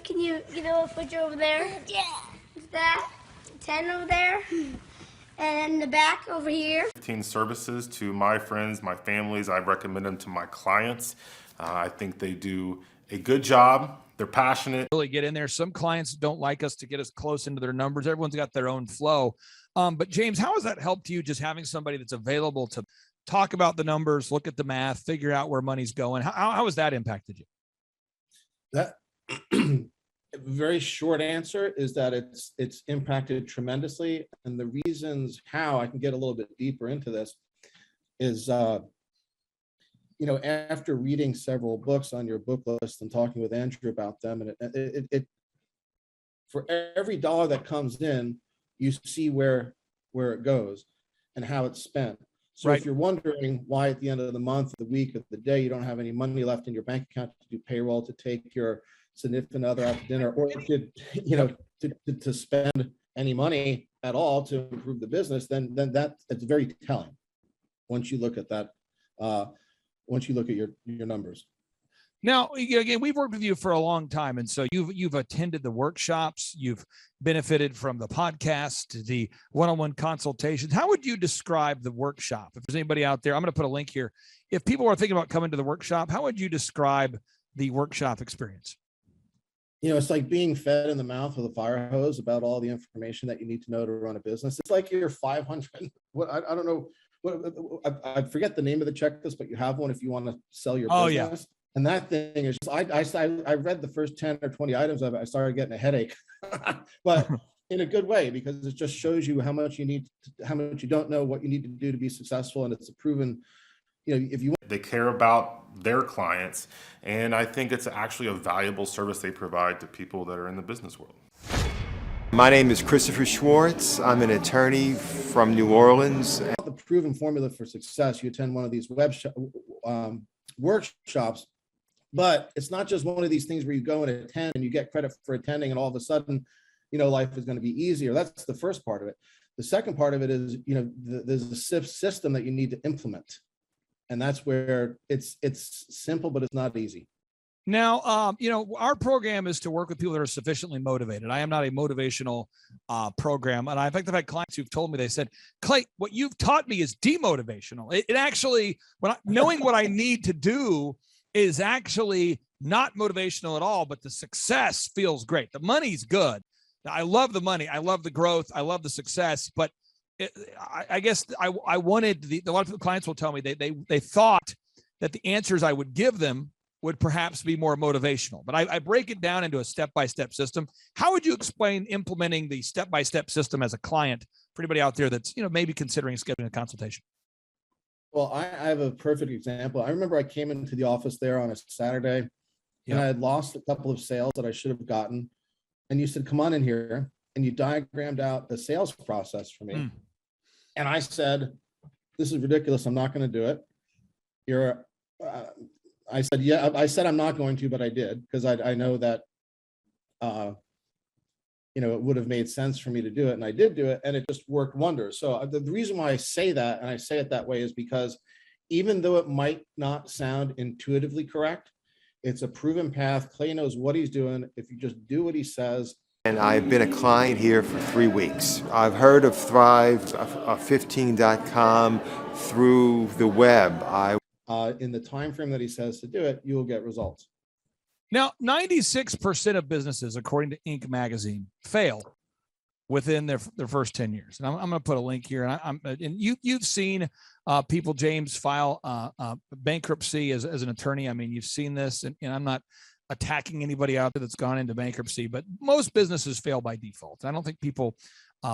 Can you get a little picture over there? Yeah. Is that 10 over there? And in the back over here. 15 services to my friends, my families. I recommend them to my clients. I think they do a good job. They're passionate. Really get in there. Some clients don't like us to get us close into their numbers. Everyone's got their own flow. But James, how has that helped you, just having somebody that's available to talk about the numbers, look at the math, figure out where money's going? How has that impacted you? That very short answer is that it's impacted tremendously. And the reasons how I can get a little bit deeper into this is, after reading several books on your book list and talking with Andrew about them, and it for every dollar that comes in, you see where it goes and how it's spent. So Right. If you're wondering why at the end of the month, the week, of the day, you don't have any money left in your bank account to do payroll, to take your significant other out to dinner, or to spend any money at all to improve the business, then it's very telling once you look at that. Once you look at your numbers. Now, again, we've worked with you for a long time, and so you've attended the workshops, you've benefited from the podcast, the one-on-one consultations. How would you describe the workshop? If there's anybody out there, I'm going to put a link here. If people are thinking about coming to the workshop, how would you describe the workshop experience? It's like being fed in the mouth with a fire hose about all the information that you need to know to run a business. It's like your 500. I don't know. I forget the name of the checklist, but you have one if you want to sell your business. Yeah. And that thing is just, I read the first 10 or 20 items of it. I started getting a headache, but in a good way, because it just shows you how much you need, how much you don't know, what you need to do to be successful. And it's a proven, if you. They care about their clients. And I think it's actually a valuable service they provide to people that are in the business world. My name is Christopher Schwartz. I'm an attorney from New Orleans. The proven formula for success, you attend one of these workshops, but it's not just one of these things where you go and attend and you get credit for attending and all of a sudden, life is going to be easier. That's the first part of it. The second part of it is, there's a system that you need to implement. And that's where it's simple, but it's not easy. Now, our program is to work with people that are sufficiently motivated. I am not a motivational program. And in fact, I've had clients who've told me, they said, Clay, what you've taught me is demotivational. It actually, knowing what I need to do is actually not motivational at all, but the success feels great. The money's good. I love the money. I love the growth. I love the success. But I guess I wanted, a lot of clients will tell me they thought that the answers I would give them would perhaps be more motivational, but I break it down into a step-by-step system. How would you explain implementing the step-by-step system as a client for anybody out there that's, maybe considering scheduling a consultation? Well, I have a perfect example. I remember I came into the office there on a Saturday and I had lost a couple of sales that I should have gotten. And you said, come on in here. And you diagrammed out the sales process for me. And I said, this is ridiculous. I'm not going to do it. I said, yeah, I said, I'm not going to, but I did, because I know that, it would have made sense for me to do it. And I did do it, and it just worked wonders. So the reason why I say that, and I say it that way, is because even though it might not sound intuitively correct, it's a proven path. Clay knows what he's doing. If you just do what he says. And I've been a client here for 3 weeks. I've heard of Thrive15.com through the web. In the time frame that he says to do it, you will get results. Now, 96% of businesses, according to Inc. magazine, fail within their first 10 years. And I'm going to put a link here. And you've seen people, James, file bankruptcy as an attorney. I mean, you've seen this, and I'm not attacking anybody out there that's gone into bankruptcy, but most businesses fail by default. I don't think people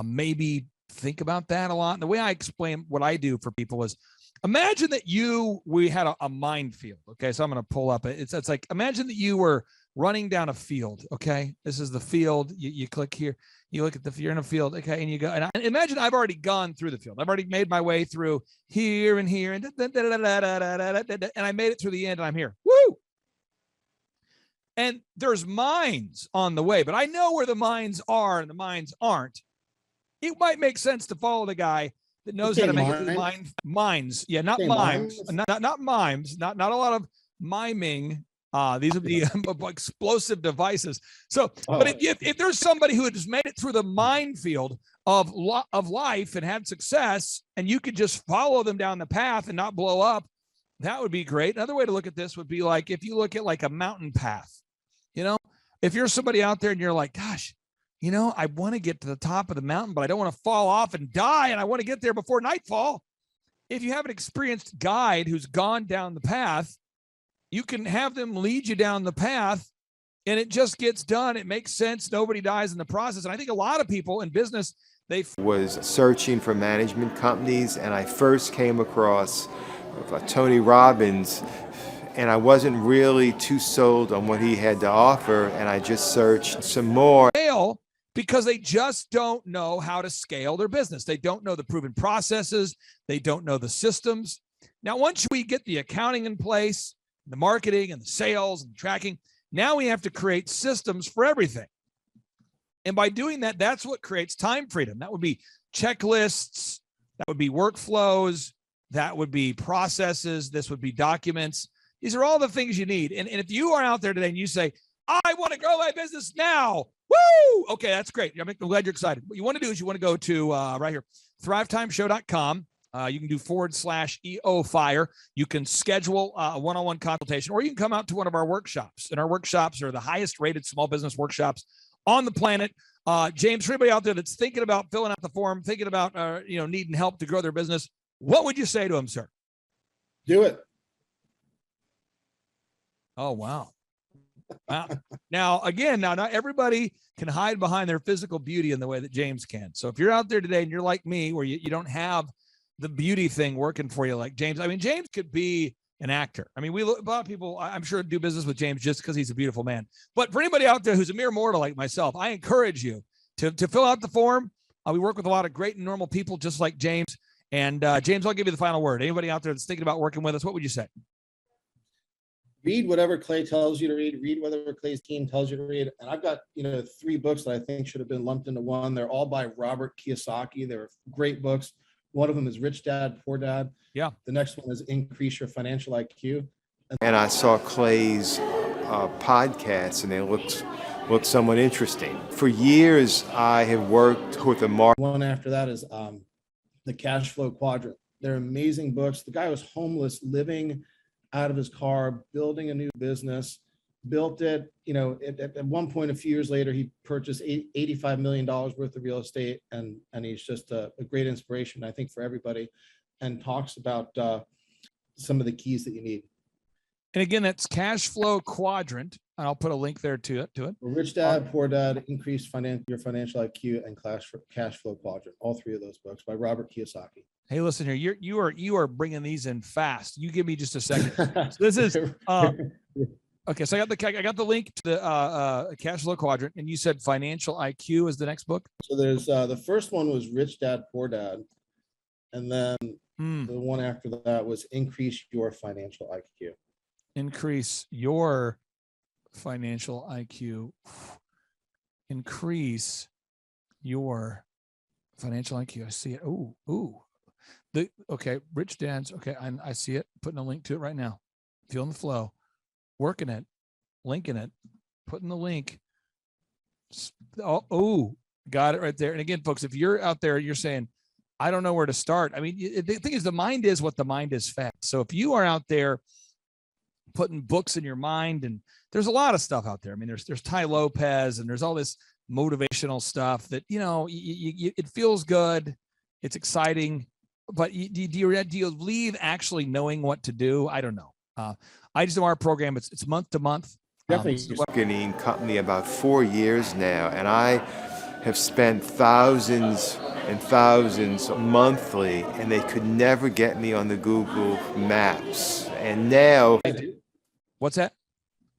maybe think about that a lot. And the way I explain what I do for people is, imagine that we had a minefield. Okay. So I'm going to pull up. It's like, imagine that you were running down a field. Okay. This is the field. You click here, you look at you're in a field. Okay. And you go, and imagine I've already gone through the field. I've already made my way through here and here. And I made it through the end, and I'm here. Woo. And there's mines on the way, but I know where the mines are and the mines aren't. It might make sense to follow the guy that knows how to make it mines. Yeah, not mimes. Not mimes. Not a lot of miming These would be explosive devices. So, Oh. but if there's somebody who has made it through the minefield of life and had success, and you could just follow them down the path and not blow up, that would be great. Another way to look at this would be like, if you look at like a mountain path, you know, if you're somebody out there and you're like, gosh, you know, I want to get to the top of the mountain, but I don't want to fall off and die. And I want to get there before nightfall. If you have an experienced guide who's gone down the path, you can have them lead you down the path, and it just gets done. It makes sense. Nobody dies in the process. And I think a lot of people in business, was searching for management companies, and I first came across Tony Robbins, and I wasn't really too sold on what he had to offer, and I just searched some more. Fail because they just don't know how to scale their business. They don't know the proven processes. They don't know the systems. Now, once we get the accounting in place, the marketing and the sales and tracking, now we have to create systems for everything. And by doing that, that's what creates time freedom. That would be checklists, that would be workflows, that would be processes, this would be documents. These are all the things you need. And if you are out there today and you say, I want to grow my business now, woo! Okay, that's great. I'm glad you're excited. What you want to do is you want to go to right here, thrivetimeshow.com. You can do /EOFire. You can schedule a one-on-one consultation, or you can come out to one of our workshops. And our workshops are the highest rated small business workshops on the planet. James, for anybody out there that's thinking about filling out the form, thinking about needing help to grow their business, what would you say to them, sir? Do it. Oh, wow. Now, again, not everybody can hide behind their physical beauty in the way that James can. So if you're out there today and you're like me, where you don't have the beauty thing working for you like James, I mean, James could be an actor. I mean, a lot of people, I'm sure, do business with James just because he's a beautiful man. But for anybody out there who's a mere mortal like myself, I encourage you to fill out the form. We work with a lot of great and normal people just like James. And James, I'll give you the final word. Anybody out there that's thinking about working with us, what would you say? Read whatever Clay tells you to read. Read whatever Clay's team tells you to read. And I've got 3 books that I think should have been lumped into one. They're all by Robert Kiyosaki. They're great books. One of them is Rich Dad, Poor Dad. Yeah. The next one is Increase Your Financial IQ. And I saw Clay's podcast, and they looked somewhat interesting. For years, I have worked with a market. One after that is The Cash Flow Quadrant. They're amazing books. The guy was homeless, living out of his car, building a new business, built it. At one point, a few years later, he purchased $85 million worth of real estate. And he's just a great inspiration, I think, for everybody, and talks about some of the keys that you need. And again, that's Cash Flow Quadrant. And I'll put a link there to it. Rich Dad, Poor Dad, Increase Your Financial IQ, and Cash Flow Quadrant. All 3 of those books by Robert Kiyosaki. Hey, listen here, you are bringing these in fast. You give me just a second. So this is okay. So I got the link to the Cash Flow Quadrant, and you said Financial IQ is the next book. So there's the first one was Rich Dad, Poor Dad, and then the one after that was Increase Your Financial IQ. Increase your Financial IQ. Increase your financial IQ. I see it. Ooh. Rich Dad's. Okay, I see it. Putting a link to it right now. Feeling the flow. Working it. Linking it. Putting the link. Oh, got it right there. And again, folks, if you're out there, you're saying, I don't know where to start. I mean, the thing is, the mind is what the mind is fed. So if you are out there putting books in your mind, and there's a lot of stuff out there. I mean, there's Ty Lopez, and there's all this motivational stuff that, it feels good. It's exciting. But do you leave actually knowing what to do? I don't know. I just know our program, it's month to month. Definitely. Marketing company about 4 years now, and I have spent thousands and thousands monthly, and they could never get me on the Google Maps. And now, what's that?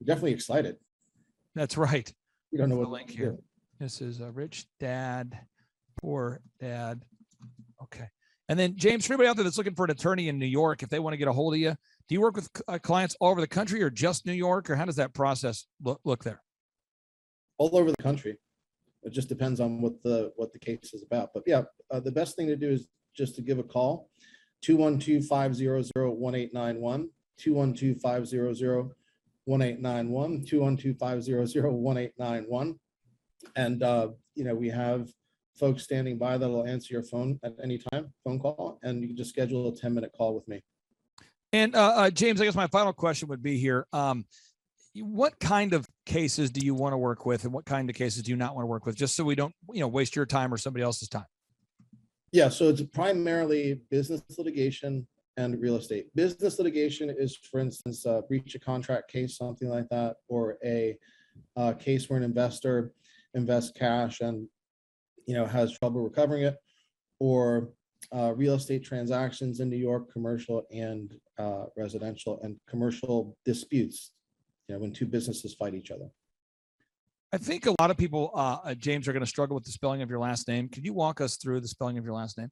You're definitely excited. That's right. You don't know what the link here. This is a Rich Dad, Poor Dad. Okay. And then, James, for anybody out there that's looking for an attorney in New York, if they want to get a hold of you, do you work with clients all over the country, or just New York, or how does that process look there? All over the country. It just depends on what the case is about. But yeah, the best thing to do is just to give a call, 212-500-1891, 212-500-1891. 1891, 212-500-1891. And, we have folks standing by that will answer your phone at any time, phone call, and you can just schedule a 10-minute call with me. And James, I guess my final question would be here. What kind of cases do you want to work with, and what kind of cases do you not want to work with, just so we don't, waste your time or somebody else's time? Yeah, so it's primarily business litigation and real estate. Business litigation is, for instance, a breach of contract case, something like that, or a case where an investor invests cash and has trouble recovering it, or real estate transactions in New York, commercial and residential, and commercial disputes, when two businesses fight each other. I think a lot of people, James, are going to struggle with the spelling of your last name. Could you walk us through the spelling of your last name?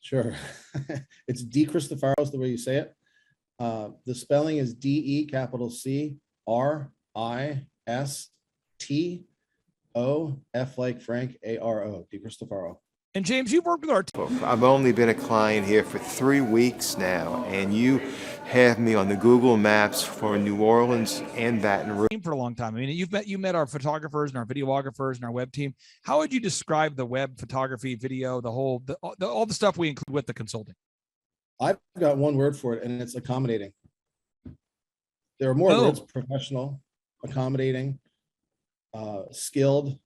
Sure. It's D. Cristofaro is the way you say it. The spelling is D-E capital C-R-I-S-T-O, F like Frank, A-R-O, D. Cristofaro. And James, you've worked with our team. I've only been a client here for 3 weeks now, and you have me on the Google Maps for New Orleans and Baton Rouge. For a long time. I mean, you met our photographers and our videographers and our web team. How would you describe the web photography, video, all the stuff we include with the consulting? I've got one word for it, and it's accommodating. There are more words: professional, accommodating, skilled.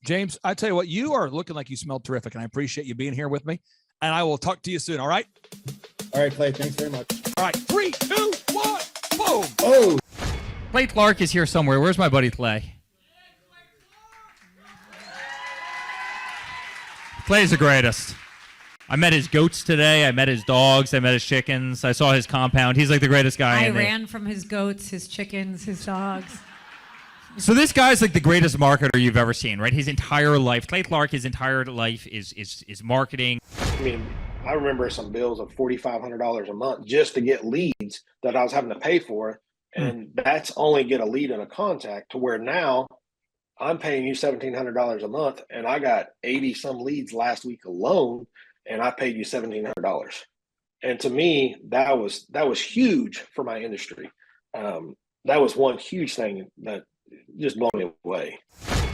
James, I tell you what, you are looking like you smell terrific, and I appreciate you being here with me. And I will talk to you soon. All right. All right, Clay. Thanks very much. All right. 3, 2, 1, boom. Oh. Clay Clark is here somewhere. Where's my buddy Clay? Clay's the greatest. I met his goats today. I met his dogs. I met his chickens. I saw his compound. He's like the greatest guy. I ran from his goats, his chickens, his dogs. So this guy's like the greatest marketer you've ever seen, right? His entire life, Clay Clark, his entire life is marketing. I mean, I remember some bills of $4,500 a month just to get leads that I was having to pay for. And that's only get a lead and a contact, to where now I'm paying you $1,700 a month, and I got 80 some leads last week alone, and I paid you $1,700. And to me, that was huge for my industry. That was one huge thing that just blew me away.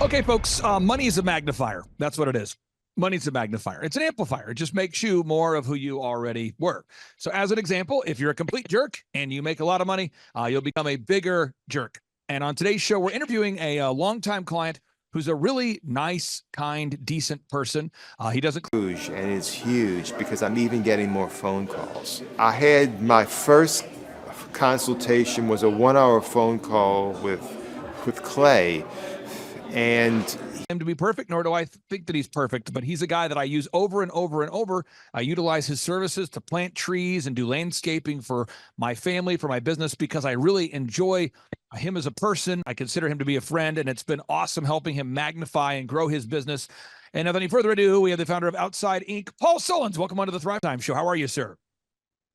Okay, folks, money is a magnifier. That's what it is. Money's a magnifier. It's an amplifier. It just makes you more of who you already were. So as an example, if you're a complete jerk and you make a lot of money, you'll become a bigger jerk. And on today's show, we're interviewing a longtime client who's a really nice, kind, decent person. He doesn't. And it's huge because I'm even getting more phone calls. I had my first consultation was a 1-hour phone call with Clay, and him to be perfect, nor do I think that he's perfect, but he's a guy that I use over and over and over. I utilize his services to plant trees and do landscaping for my family, for my business, because I really enjoy him as a person. I consider him to be a friend, and it's been awesome helping him magnify and grow his business. And without any further ado, we have the founder of Outside Inc., Paul Sullins. Welcome onto the Thrivetime Show. How are you, sir?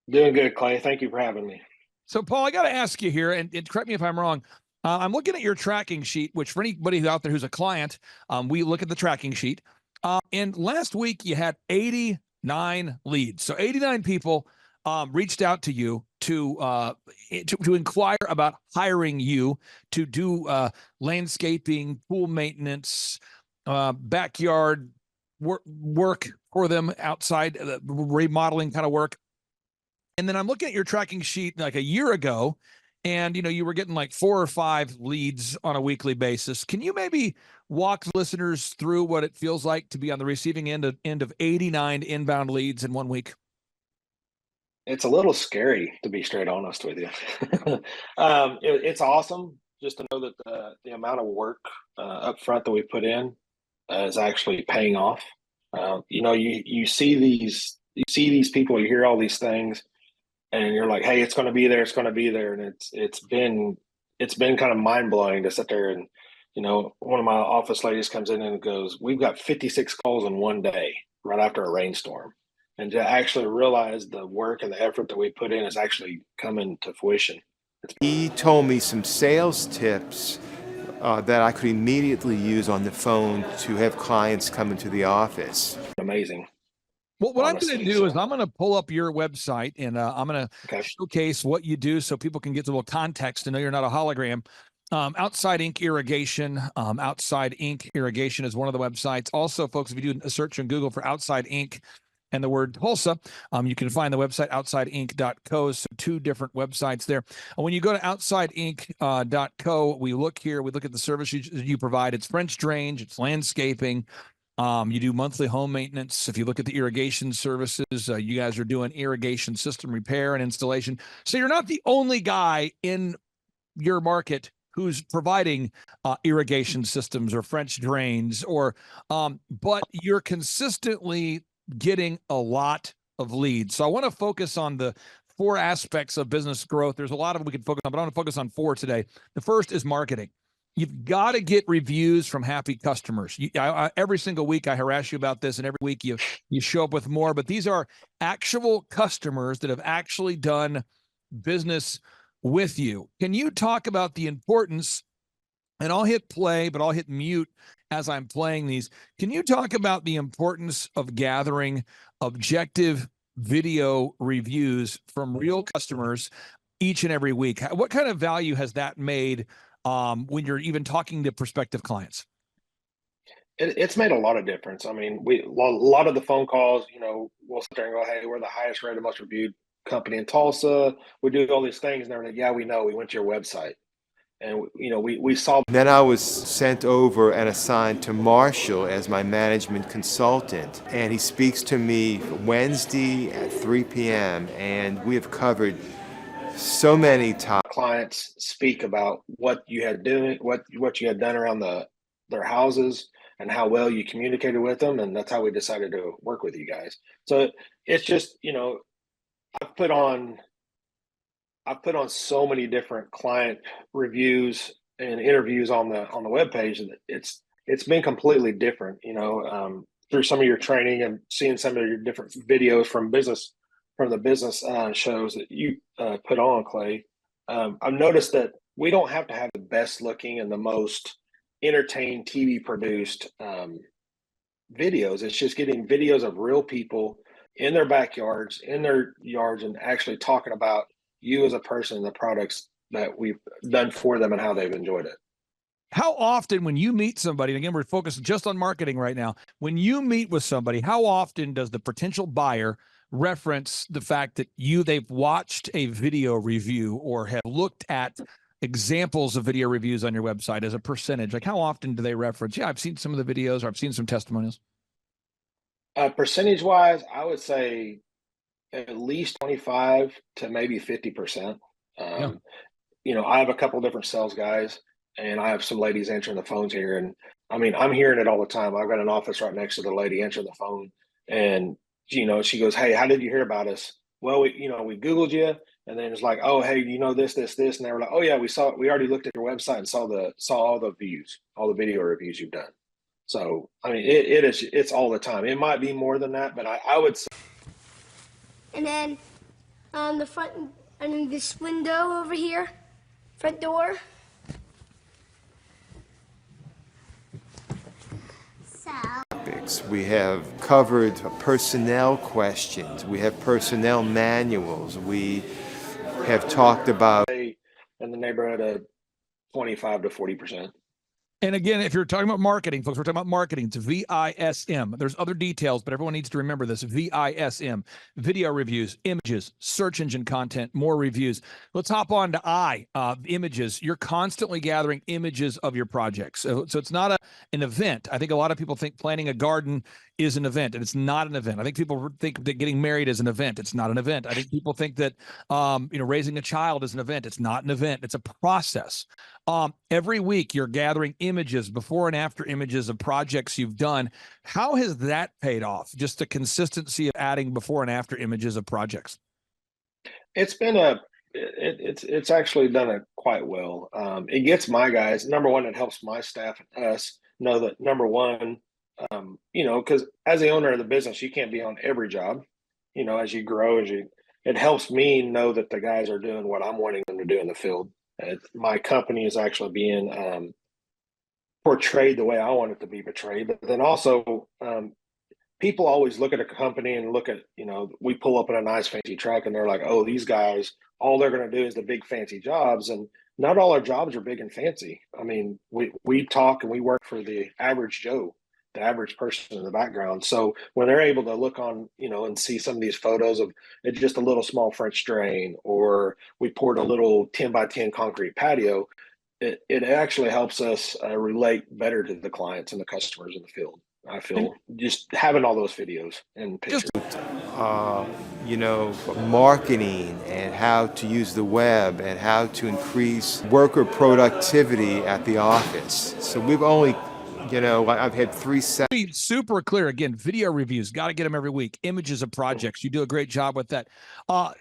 Doing good, Clay. Thank you for having me. So, Paul, I got to ask you here, and correct me if I'm wrong. I'm looking at your tracking sheet, which for anybody out there who's a client, we look at the tracking sheet. And last week you had 89 leads. So 89 people reached out to you to inquire about hiring you to do landscaping, pool maintenance, backyard work for them, outside remodeling kind of work. And then I'm looking at your tracking sheet like a year ago, and you were getting like 4 or 5 leads on a weekly basis. Can you maybe walk listeners through what it feels like to be on the receiving end of 89 inbound leads in 1 week? It's a little scary, to be straight honest with you. It's awesome just to know that the amount of work up front that we put in is actually paying off. You see these people, you hear all these things, and you're like, hey, it's going to be there. It's going to be there. And it's been kind of mind blowing to sit there. And, one of my office ladies comes in and goes, we've got 56 calls in one day right after a rainstorm. And to actually realize the work and the effort that we put in is actually coming to fruition. He told me some sales tips that I could immediately use on the phone to have clients come into the office. Amazing. Well, what I'm going honestly. to do is I'm going to pull up your website and I'm going to Okay. showcase what you do so people can get a little context to know you're not a hologram. Outside Ink Irrigation, Outside Ink Irrigation is one of the websites. Also, folks, if you do a search on Google for Outside Ink and the word Tulsa, you can find the website outsideink.co. So 2 different websites there. And when you go to outsideink.co, we look at the service you provide. It's French drains, it's landscaping. You do monthly home maintenance. If you look at the irrigation services, you guys are doing irrigation system repair and installation. So you're not the only guy in your market who's providing irrigation systems or French drains, but you're consistently getting a lot of leads. So I want to focus on the 4 aspects of business growth. There's a lot of them we can focus on, but I want to focus on 4 today. The first is marketing. You've got to get reviews from happy customers. Every single week I harass you about this, and every week you show up with more, but these are actual customers that have actually done business with you. Can you talk about the importance, and I'll hit play, but I'll hit mute as I'm playing these. Can you talk about the importance of gathering objective video reviews from real customers each and every week? What kind of value has that made when you're even talking to prospective clients? It's made a lot of difference. I mean, a lot of the phone calls, we'll sit there and go, "Hey, we're the highest rated, most reviewed company in Tulsa. We do all these things," and they're like, "Yeah, we know. We went to your website, and we saw." Then I was sent over and assigned to Marshall as my management consultant, and he speaks to me Wednesday at 3 p.m. and we have covered so many topics. Clients speak about what you had done around their houses and how well you communicated with them, and that's how we decided to work with you guys. So it's just, I've put on so many different client reviews and interviews on the webpage that it's been completely different, through some of your training and seeing some of your different videos from the business shows that you put on, Clay. I've noticed that we don't have to have the best looking and the most entertained TV produced videos. It's just getting videos of real people in their backyards, in their yards, and actually talking about you as a person and the products that we've done for them and how they've enjoyed it. How often when you meet somebody, and again, we're focused just on marketing right now, when you meet with somebody, how often does the potential buyer reference the fact that they've watched a video review or have looked at examples of video reviews on your website as a percentage? Like, how often do they reference, "Yeah, I've seen some of the videos," or "I've seen some testimonials"? Percentage wise, I would say at least 25 to maybe 50%. Yeah. I have a couple different sales guys, and I have some ladies answering the phones here. And I mean, I'm hearing it all the time. I've got an office right next to the lady answering the phone, and she goes, "Hey, how did you hear about us?" "Well, we Googled you." And then it's like, "Oh, hey, this, and they were like, "Oh yeah, we already looked at your website and saw all the views, all the video reviews you've done." So, I mean, it's all the time. It might be more than that, but I would say. And then on the front, I mean, this window over here, front door. We have covered personnel questions. We have personnel manuals. We have talked about In the neighborhood of 25 to 40%. And again, if you're talking about marketing, folks, we're talking about marketing. It's VISM. There's other details, but everyone needs to remember this. VISM, video reviews, images, search engine content, more reviews. Let's hop on to images. You're constantly gathering images of your projects. So it's not an event. I think a lot of people think planting a garden is an event, and it's not an event. I think people think that getting married is an event. It's not an event. I think people think that raising a child is an event. It's not an event. It's a process. Every week you're gathering images, before and after images of projects you've done. How has that paid off? Just the consistency of adding before and after images of projects. It's been it's actually done it quite well. It gets my guys, number one, it helps my staff and us know that, number one, because as the owner of the business, you can't be on every job, as you grow, it helps me know that the guys are doing what I'm wanting them to do in the field. My company is actually being portrayed the way I want it to be portrayed. But then also, people always look at a company and look at, we pull up in a nice fancy truck and they're like, oh, these guys, all they're going to do is the big fancy jobs. And not all our jobs are big and fancy. I mean, we talk and we work for the average Joe, the average person in the background. So when they're able to look on, and see some of these photos of it's just a little small French drain, or we poured a little 10 by 10 concrete patio, it actually helps us relate better to the clients and the customers in the field. I feel just having all those videos and pictures. Marketing and how to use the web and how to increase worker productivity at the office. So we've only, I've had 3 sets. Be super clear. Again, video reviews, got to get them every week. Images of projects. You do a great job with that.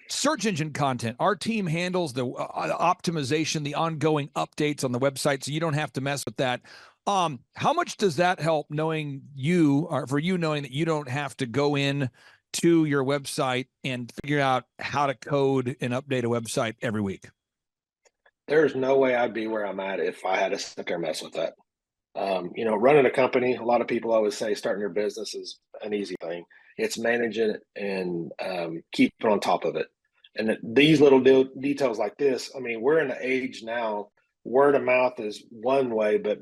Search engine content. Our team handles the optimization, the ongoing updates on the website, so you don't have to mess with that. How much does that help knowing knowing that you don't have to go in to your website and figure out how to code and update a website every week? There's no way I'd be where I'm at if I had to sit there and mess with that. Running a company, a lot of people always say starting your business is an easy thing. It's managing it and keeping on top of it. And these little details like this, I mean, we're in an age now, word of mouth is one way, but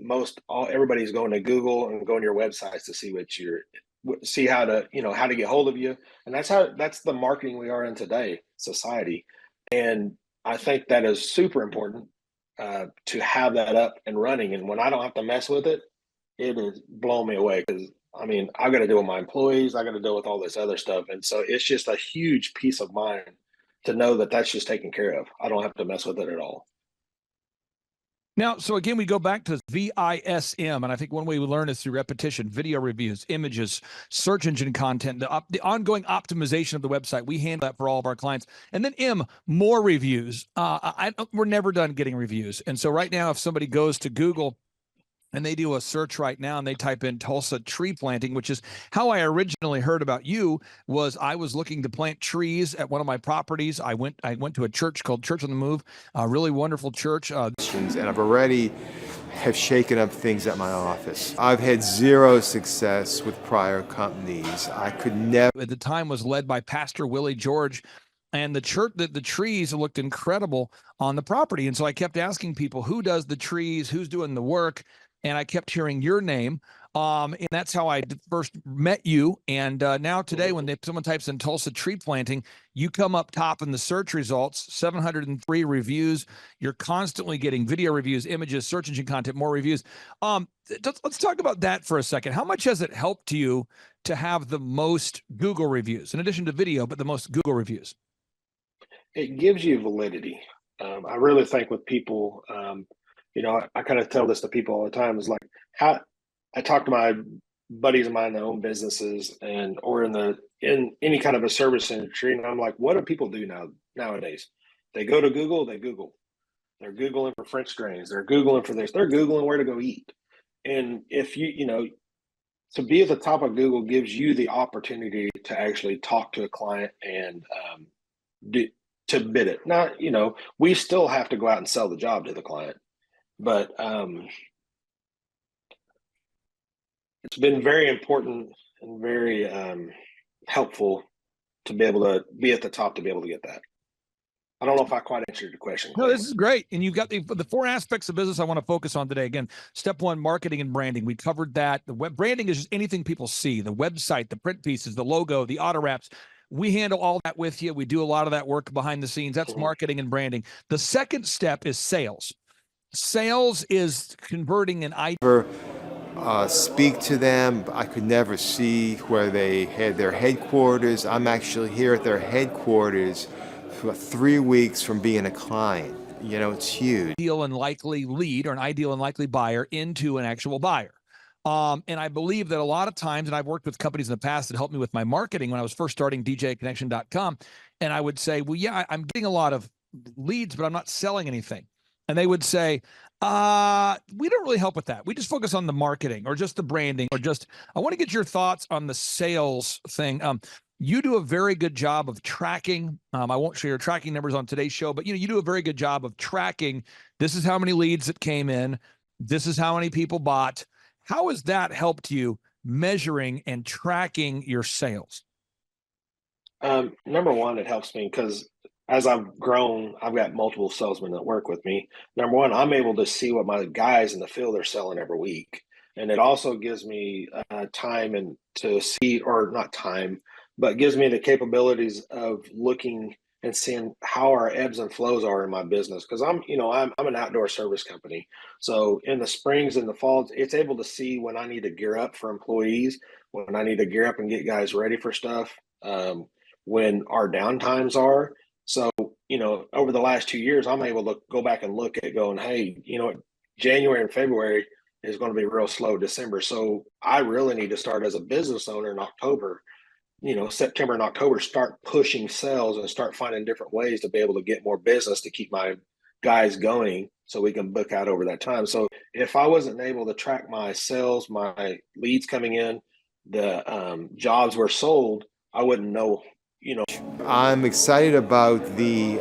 everybody's going to Google and going to your websites to see how to get hold of you. And that's the marketing we are in today, society. And I think that is super important to have that up and running. And when I don't have to mess with it, it is blowing me away, because I mean, I got to deal with my employees, I got to deal with all this other stuff. And so it's just a huge peace of mind to know that that's just taken care of. I don't have to mess with it at all. Now, so again, we go back to VISM, and I think one way we learn is through repetition: video reviews, images, search engine content, the ongoing optimization of the website. We handle that for all of our clients. And then M, more reviews. We're never done getting reviews. And so right now, if somebody goes to Google and they do a search right now and they type in Tulsa tree planting, which is how I originally heard about you. I was looking to plant trees at one of my properties. I went to a church called Church on the Move, a really wonderful church. And I've already have shaken up things at my office. I've had 0 success with prior companies. I could never. At the time was led by Pastor Willie George. And the trees looked incredible on the property. And so I kept asking people, who does the trees? Who's doing the work? And I kept hearing your name. And that's how I first met you. And now today, when someone types in Tulsa tree planting, you come up top in the search results, 703 reviews. You're constantly getting video reviews, images, search engine content, more reviews. Let's talk about that for a second. How much has it helped you to have the most Google reviews, in addition to video, but the most Google reviews? It gives you validity. I really think with people, I kind of tell this to people all the time, is like how I talk to my buddies of mine that own businesses or in any kind of a service industry. And I'm like, what do people do nowadays? They go to Google, they Google. They're Googling for French drains. They're Googling for this. They're Googling where to go eat. And if to be at the top of Google gives you the opportunity to actually talk to a client and to bid it. Now, we still have to go out and sell the job to the client. But it's been very important and very helpful to be able to be at the top to be able to get that. I don't know if I quite answered your question. No, this is great. And you've got the 4 aspects of business I want to focus on today. Again, step 1, marketing and branding. We covered that. The web branding is just anything people see: the website, the print pieces, the logo, the auto wraps. We handle all that with you. We do a lot of that work behind the scenes. That's marketing and branding. The second step is sales. Sales is converting an idea. Speak to them. I could never see where they had their headquarters. I'm actually here at their headquarters for 3 weeks from being a client. It's huge. Ideal and likely lead, or an ideal and likely buyer, into an actual buyer. And I believe that a lot of times, and I've worked with companies in the past that helped me with my marketing when I was first starting DJConnection.com, and I would say, well, yeah, I'm getting a lot of leads, but I'm not selling anything. And they would say, we don't really help with that. We just focus on the marketing or just the branding or just, I want to get your thoughts on the sales thing. You do a very good job of tracking. I won't share your tracking numbers on today's show, but you do a very good job of tracking. This is how many leads that came in. This is how many people bought. How has that helped you measuring and tracking your sales? Number one, it helps me because as I've grown, I've got multiple salesmen that work with me. Number one, I'm able to see what my guys in the field are selling every week, and it also gives me time and to see, or not time, but gives me the capabilities of looking and seeing how our ebbs and flows are in my business. Because I'm an outdoor service company, so in the springs and the falls, it's able to see when I need to gear up for employees, when I need to gear up and get guys ready for stuff. When our downtimes are. So, over the last 2 years, I'm able to go back and look at going, hey, January and February is going to be real slow, December. So I really need to start as a business owner in October, September and October, start pushing sales and start finding different ways to be able to get more business to keep my guys going so we can book out over that time. So if I wasn't able to track my sales, my leads coming in, the jobs were sold, I wouldn't know. I'm excited about the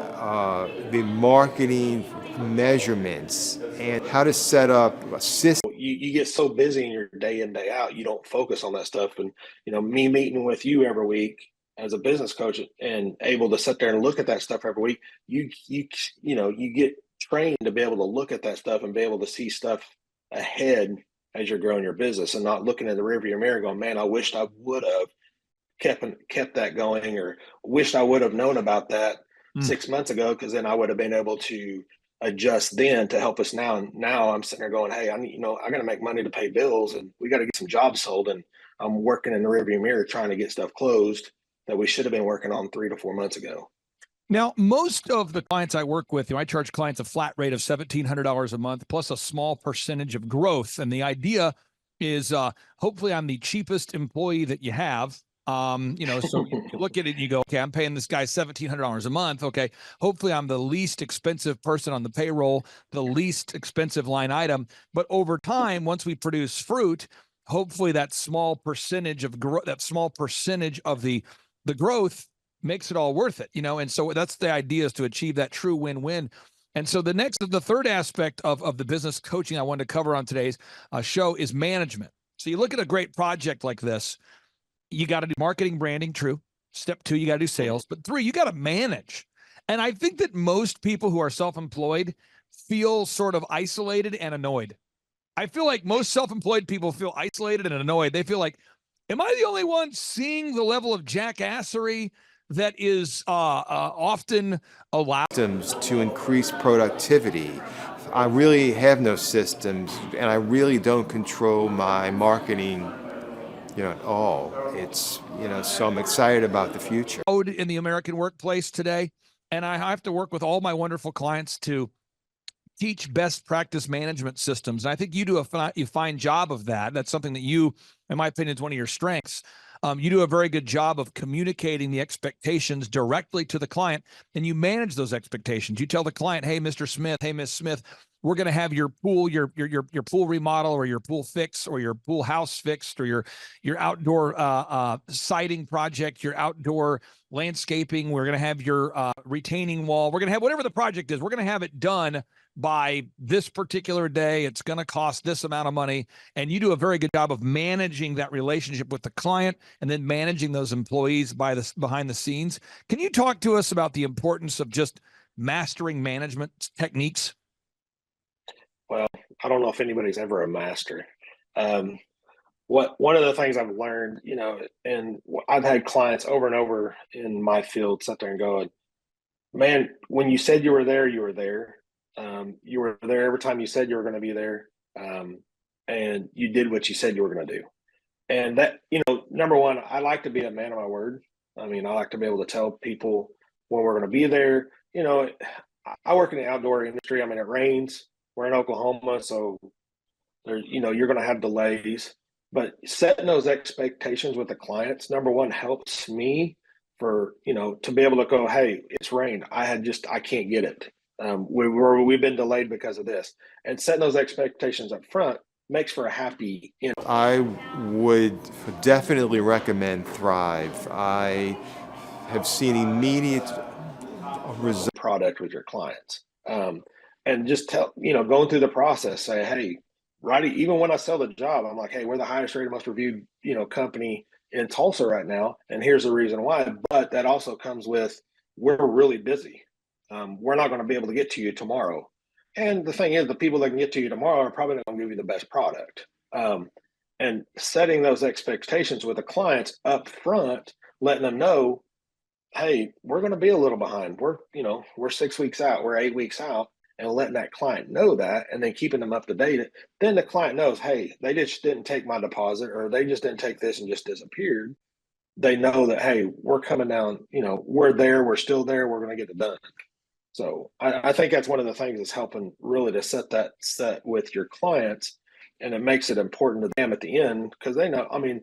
marketing measurements and how to set up a system. You get so busy in your day in, day out, you don't focus on that stuff. And me meeting with you every week as a business coach and able to sit there and look at that stuff every week, you get trained to be able to look at that stuff and be able to see stuff ahead as you're growing your business, and not looking in the rearview mirror going, man, I wished I would have kept that going, or wished I would have known about that 6 months ago, because then I would have been able to adjust then to help us now. And now I'm sitting there going, hey, I got to make money to pay bills, and we got to get some jobs sold, and I'm working in the rearview mirror trying to get stuff closed that we should have been working on 3 to 4 months ago. Now, most of the clients I work with, I charge clients a flat rate of $1,700 a month plus a small percentage of growth. And the idea is hopefully I'm the cheapest employee that you have. So you look at it and you go, okay, I'm paying this guy $1,700 a month. Okay. Hopefully I'm the least expensive person on the payroll, the least expensive line item. But over time, once we produce fruit, hopefully that small percentage of growth, that small percentage of the growth makes it all worth it, And so that's the idea, is to achieve that true win-win. And so the third aspect of the business coaching I wanted to cover on today's show is management. So you look at a great project like this, you got to do marketing, branding, true. Step 2, you got to do sales. But 3, you got to manage. And I think that most people who are self-employed feel sort of isolated and annoyed. I feel like most self-employed people feel isolated and annoyed. They feel like, am I the only one seeing the level of jackassery that is often allowed? Systems to increase productivity. I really have no systems, and I really don't control my marketing at all. It's, so I'm excited about the future. In the American workplace today, and I have to work with all my wonderful clients to teach best practice management systems. And I think you do a fine job of that. That's something that you, in my opinion, is one of your strengths. You do a very good job of communicating the expectations directly to the client, and you manage those expectations. You tell the client, hey, Mr. Smith, hey, Miss Smith, we're going to have your pool, your pool remodel, or your pool fix, or your pool house fixed, or your outdoor siding project, your outdoor landscaping. We're going to have your retaining wall. We're going to have whatever the project is. We're going to have it done by this particular day. It's going to cost this amount of money. And you do a very good job of managing that relationship with the client and then managing those employees behind the scenes. Can you talk to us about the importance of just mastering management techniques? Well, I don't know if anybody's ever a master. One of the things I've learned, and I've had clients over and over in my field sit there and go, man, when you said you were there, you were there. You were there every time you said you were going to be there. And you did what you said you were going to do. And that, number one, I like to be a man of my word. I mean, I like to be able to tell people when we're going to be there. I work in the outdoor industry. I mean, it rains. We're in Oklahoma, so there's, you're going to have delays. But setting those expectations with the clients, number one, helps me for, to be able to go, hey, it's rained. I can't get it. We've been delayed because of this. And setting those expectations up front makes for a happy end. I would definitely recommend Thrive. I have seen immediate results. Product with your clients. And just going through the process, say, hey, right, even when I sell the job, I'm like, hey, we're the highest rated, most reviewed, company in Tulsa right now, and here's the reason why. But that also comes with, we're really busy. We're not going to be able to get to you tomorrow. And the thing is, the people that can get to you tomorrow are probably not going to give you the best product. And setting those expectations with the clients up front, letting them know, hey, we're going to be a little behind. We're 6 weeks out, we're 8 weeks out, and letting that client know that, and then keeping them up to date. Then the client knows, hey, they just didn't take my deposit, or they just didn't take this and just disappeared. They know that, hey, we're coming down, we're there, we're still there, we're going to get it done. So I think that's one of the things that's helping really to set with your clients, and it makes it important to them at the end, because they know, I mean,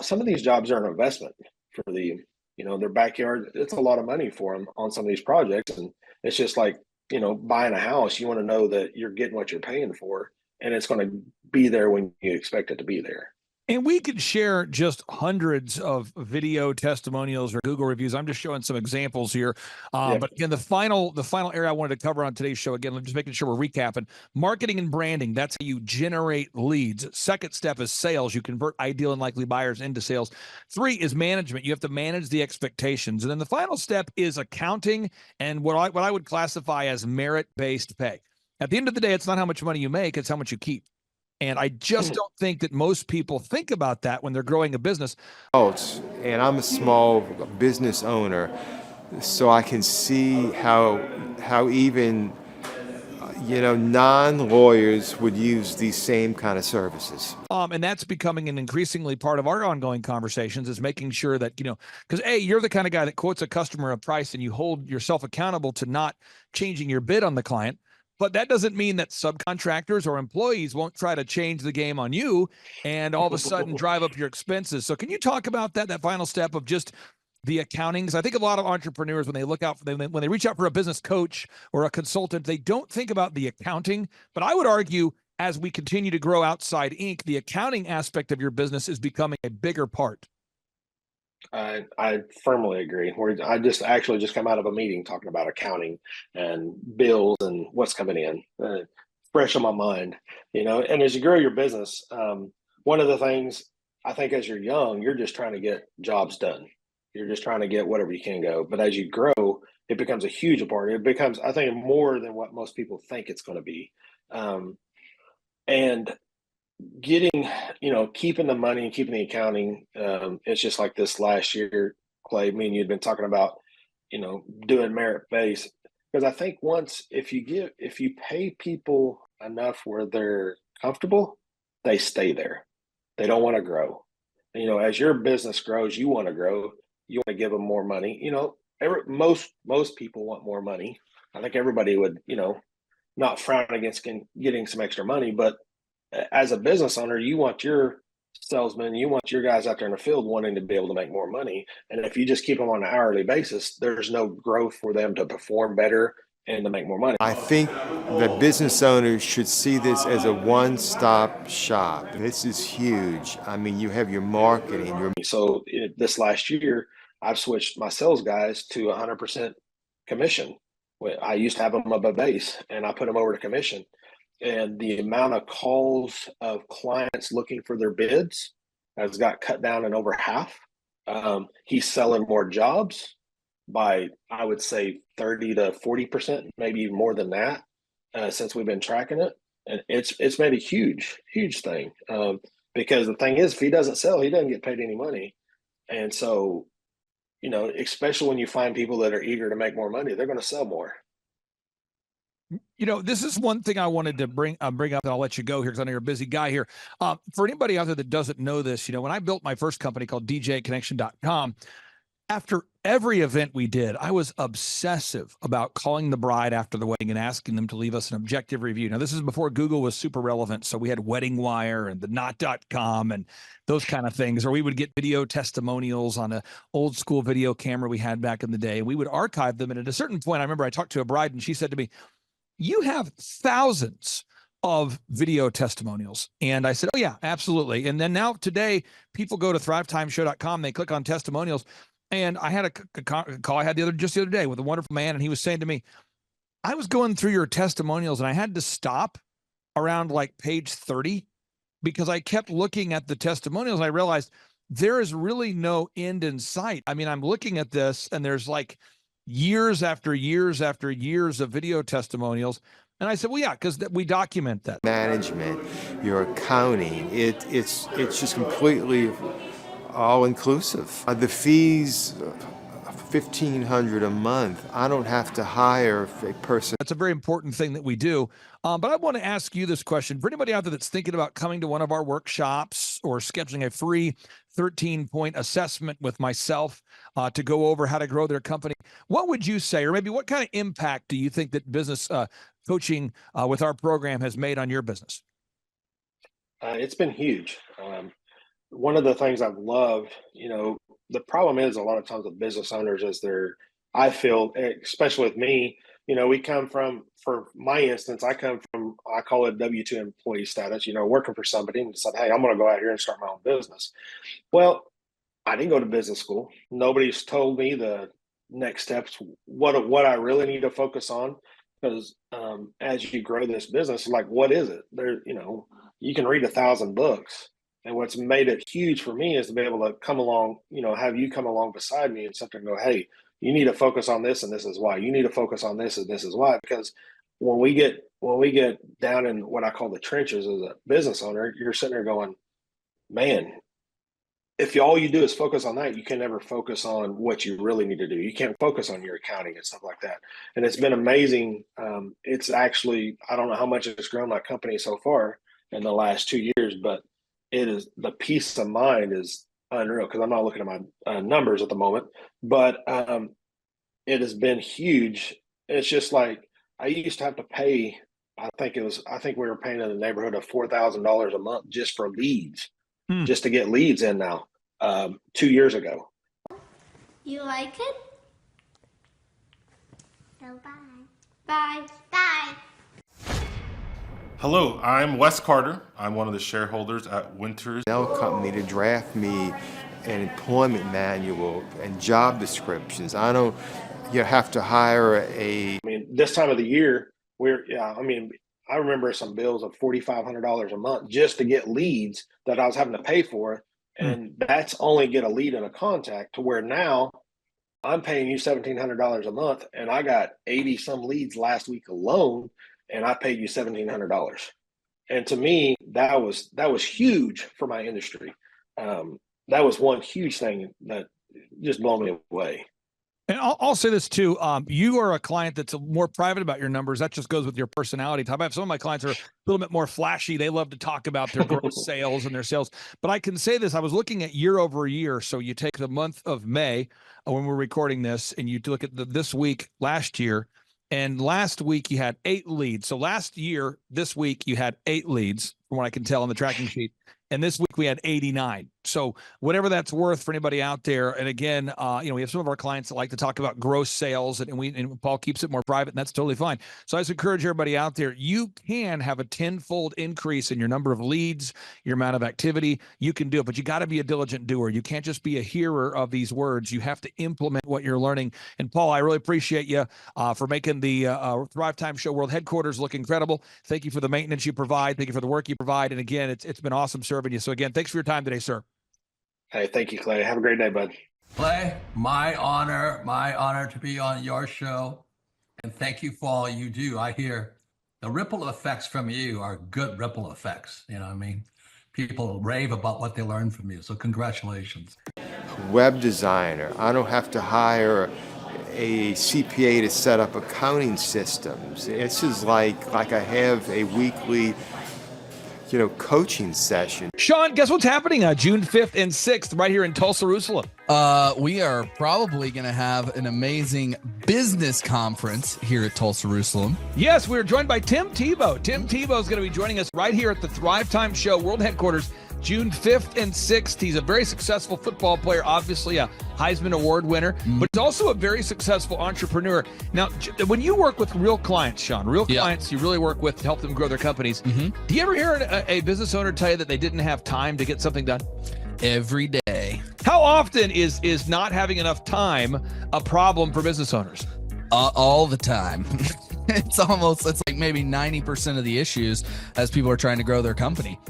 some of these jobs are an investment for their backyard. It's a lot of money for them on some of these projects, and it's just like, buying a house. You want to know that you're getting what you're paying for, and it's going to be there when you expect it to be there. And we could share just hundreds of video testimonials or Google reviews. I'm just showing some examples here. But again, the final area I wanted to cover on today's show, again, I'm just making sure we're recapping. Marketing and branding, that's how you generate leads. Second step is sales. You convert ideal and likely buyers into sales. 3 is management. You have to manage the expectations. And then the final step is accounting and what I would classify as merit-based pay. At the end of the day, it's not how much money you make, it's how much you keep. And I just don't think that most people think about that when they're growing a business. And I'm a small business owner, so I can see how even non-lawyers would use these same kind of services. And that's becoming an increasingly part of our ongoing conversations, is making sure that, because you're the kind of guy that quotes a customer a price and you hold yourself accountable to not changing your bid on the client. But that doesn't mean that subcontractors or employees won't try to change the game on you and all of a sudden drive up your expenses. So can you talk about that final step of just the accounting? Because I think a lot of entrepreneurs, when they look out for them, when they reach out for a business coach or a consultant, they don't think about the accounting. But I would argue, as we continue to grow outside Inc., the accounting aspect of your business is becoming a bigger part. I firmly agree. I just come out of a meeting talking about accounting and bills and what's coming in, fresh on my mind. And as you grow your business, one of the things, I think, as you're young, you're just trying to get jobs done. You're just trying to get whatever you can go. But as you grow, it becomes a huge part. It becomes, I think, more than what most people think it's going to be. And getting, keeping the money and keeping the accounting, it's just like this last year, Clay, me and you'd been talking about, doing merit based, because I think if you pay people enough where they're comfortable, they stay there. They don't want to grow. As your business grows, you want to grow. You want to give them more money. Most people want more money. I think everybody would, not frown against getting some extra money, but as a business owner, you want your salesmen, you want your guys out there in the field wanting to be able to make more money. And if you just keep them on an hourly basis, there's no growth for them to perform better and to make more money. I think that business owners should see this as a one-stop shop. This is huge. I mean, you have your marketing. So this last year, I've switched my sales guys to 100% commission. I used to have them above base, and I put them over to commission. And the amount of calls of clients looking for their bids has got cut down in over half. He's selling more jobs by, I would say, 30 to 40%, maybe even more than that, since we've been tracking it. And it's made a huge, huge thing. Because the thing is, if he doesn't sell, he doesn't get paid any money. And so, especially when you find people that are eager to make more money, they're going to sell more. This is one thing I wanted to bring up, and I'll let you go here because I know you're a busy guy here. For anybody out there that doesn't know this, when I built my first company called DJConnection.com, after every event we did, I was obsessive about calling the bride after the wedding and asking them to leave us an objective review. Now, this is before Google was super relevant, so we had Wedding Wire and the Knot.com and those kind of things, or we would get video testimonials on an old school video camera we had back in the day. We would archive them, and at a certain point, I remember I talked to a bride, and she said to me, "You have thousands of video testimonials." And I said, "Oh yeah, absolutely." And then now today, people go to thrivetimeshow.com, they click on testimonials. And I had a call I had just the other day with a wonderful man. And he was saying to me, "I was going through your testimonials and I had to stop around like page 30 because I kept looking at the testimonials. And I realized there is really no end in sight. I mean, I'm looking at this and there's like years after years after years of video testimonials. And I said, well, yeah, because we document that. Management, your accounting, it's just completely all inclusive. The fees, $1,500 a month. I don't have to hire a person. That's a very important thing that we do. But I want to ask you this question. For anybody out there that's thinking about coming to one of our workshops or scheduling a free 13-point assessment with myself to go over how to grow their company, what would you say, or maybe what kind of impact do you think that business coaching with our program has made on your business? It's been huge. One of the things I've loved, the problem is a lot of times with business owners is I feel, especially with me, we come from, for my instance, I call it W-2 employee status, working for somebody and said, hey, I'm going to go out here and start my own business. Well, I didn't go to business school. Nobody's told me the next steps, what I really need to focus on. Because as you grow this business, like, what is it? You can read 1,000 books. And what's made it huge for me is to be able to come along, have you come along beside me and something go, hey, you need to focus on this and this is why. You need to focus on this and this is why. Because when we get down in what I call the trenches as a business owner, you're sitting there going, man, if all you do is focus on that, you can never focus on what you really need to do. You can't focus on your accounting and stuff like that. And it's been amazing. It's actually, I don't know how much it's grown my company so far in the last 2 years, but it is, the peace of mind is unreal because I'm not looking at my numbers at the moment, but it has been huge. It's just like I used to have to pay, I think we were paying in the neighborhood of $4,000 a month just for leads. Just to get leads in now, 2 years ago. You like it? So bye. Bye. Bye. Hello, I'm Wes Carter. I'm one of the shareholders at Winters. Company to draft me an employment manual and job descriptions. I don't have to hire this time of the year, I remember some bills of $4,500 a month just to get leads that I was having to pay for. And that's only get a lead and a contact, to where now I'm paying you $1,700 a month and I got 80 some leads last week alone and I paid you $1,700. And to me, that was huge for my industry. That was one huge thing that just blew me away. And I'll say this too. You are a client that's more private about your numbers. That just goes with your personality type. I have some of my clients are a little bit more flashy. They love to talk about their gross sales and their sales. But I can say this, I was looking at year over year. So you take the month of May when we're recording this and you look at this week last year, and last week you had 8 leads. So last year, this week you had 8 leads from what I can tell on the tracking sheet. And this week we had 89. So whatever that's worth for anybody out there. And again, we have some of our clients that like to talk about gross sales, and Paul keeps it more private, and that's totally fine. So I just encourage everybody out there, you can have a 10-fold increase in your number of leads, your amount of activity. You can do it, but you got to be a diligent doer. You can't just be a hearer of these words. You have to implement what you're learning. And Paul, I really appreciate you for making the Thrivetime Show World Headquarters look incredible. Thank you for the maintenance you provide. Thank you for the work you provide. And again, it's been awesome serving you. So again, thanks for your time today, sir. Hey, thank you, Clay. Have a great day, bud. Clay, my honor to be on your show. And thank you for all you do. I hear the ripple effects from you are good ripple effects. You know what I mean? People rave about what they learn from you. So congratulations. Web designer. I don't have to hire a CPA to set up accounting systems. It's just like I have a weekly coaching session. Sean, guess what's happening June 5th and 6th right here in Tulsa, Jerusalem? We are probably going to have an amazing business conference here at Tulsa, Jerusalem. Yes, we're joined by Tim Tebow. Tim Tebow is going to be joining us right here at the Thrivetime Show World Headquarters, June 5th and 6th. He's a very successful football player, obviously a Heisman Award winner, but he's also a very successful entrepreneur. Now, when you work with real clients, Sean, clients you really work with to help them grow their companies, do you ever hear a business owner tell you that they didn't have time to get something done? Every day. How often is not having enough time a problem for business owners? All the time. It's like maybe 90% of the issues as people are trying to grow their company.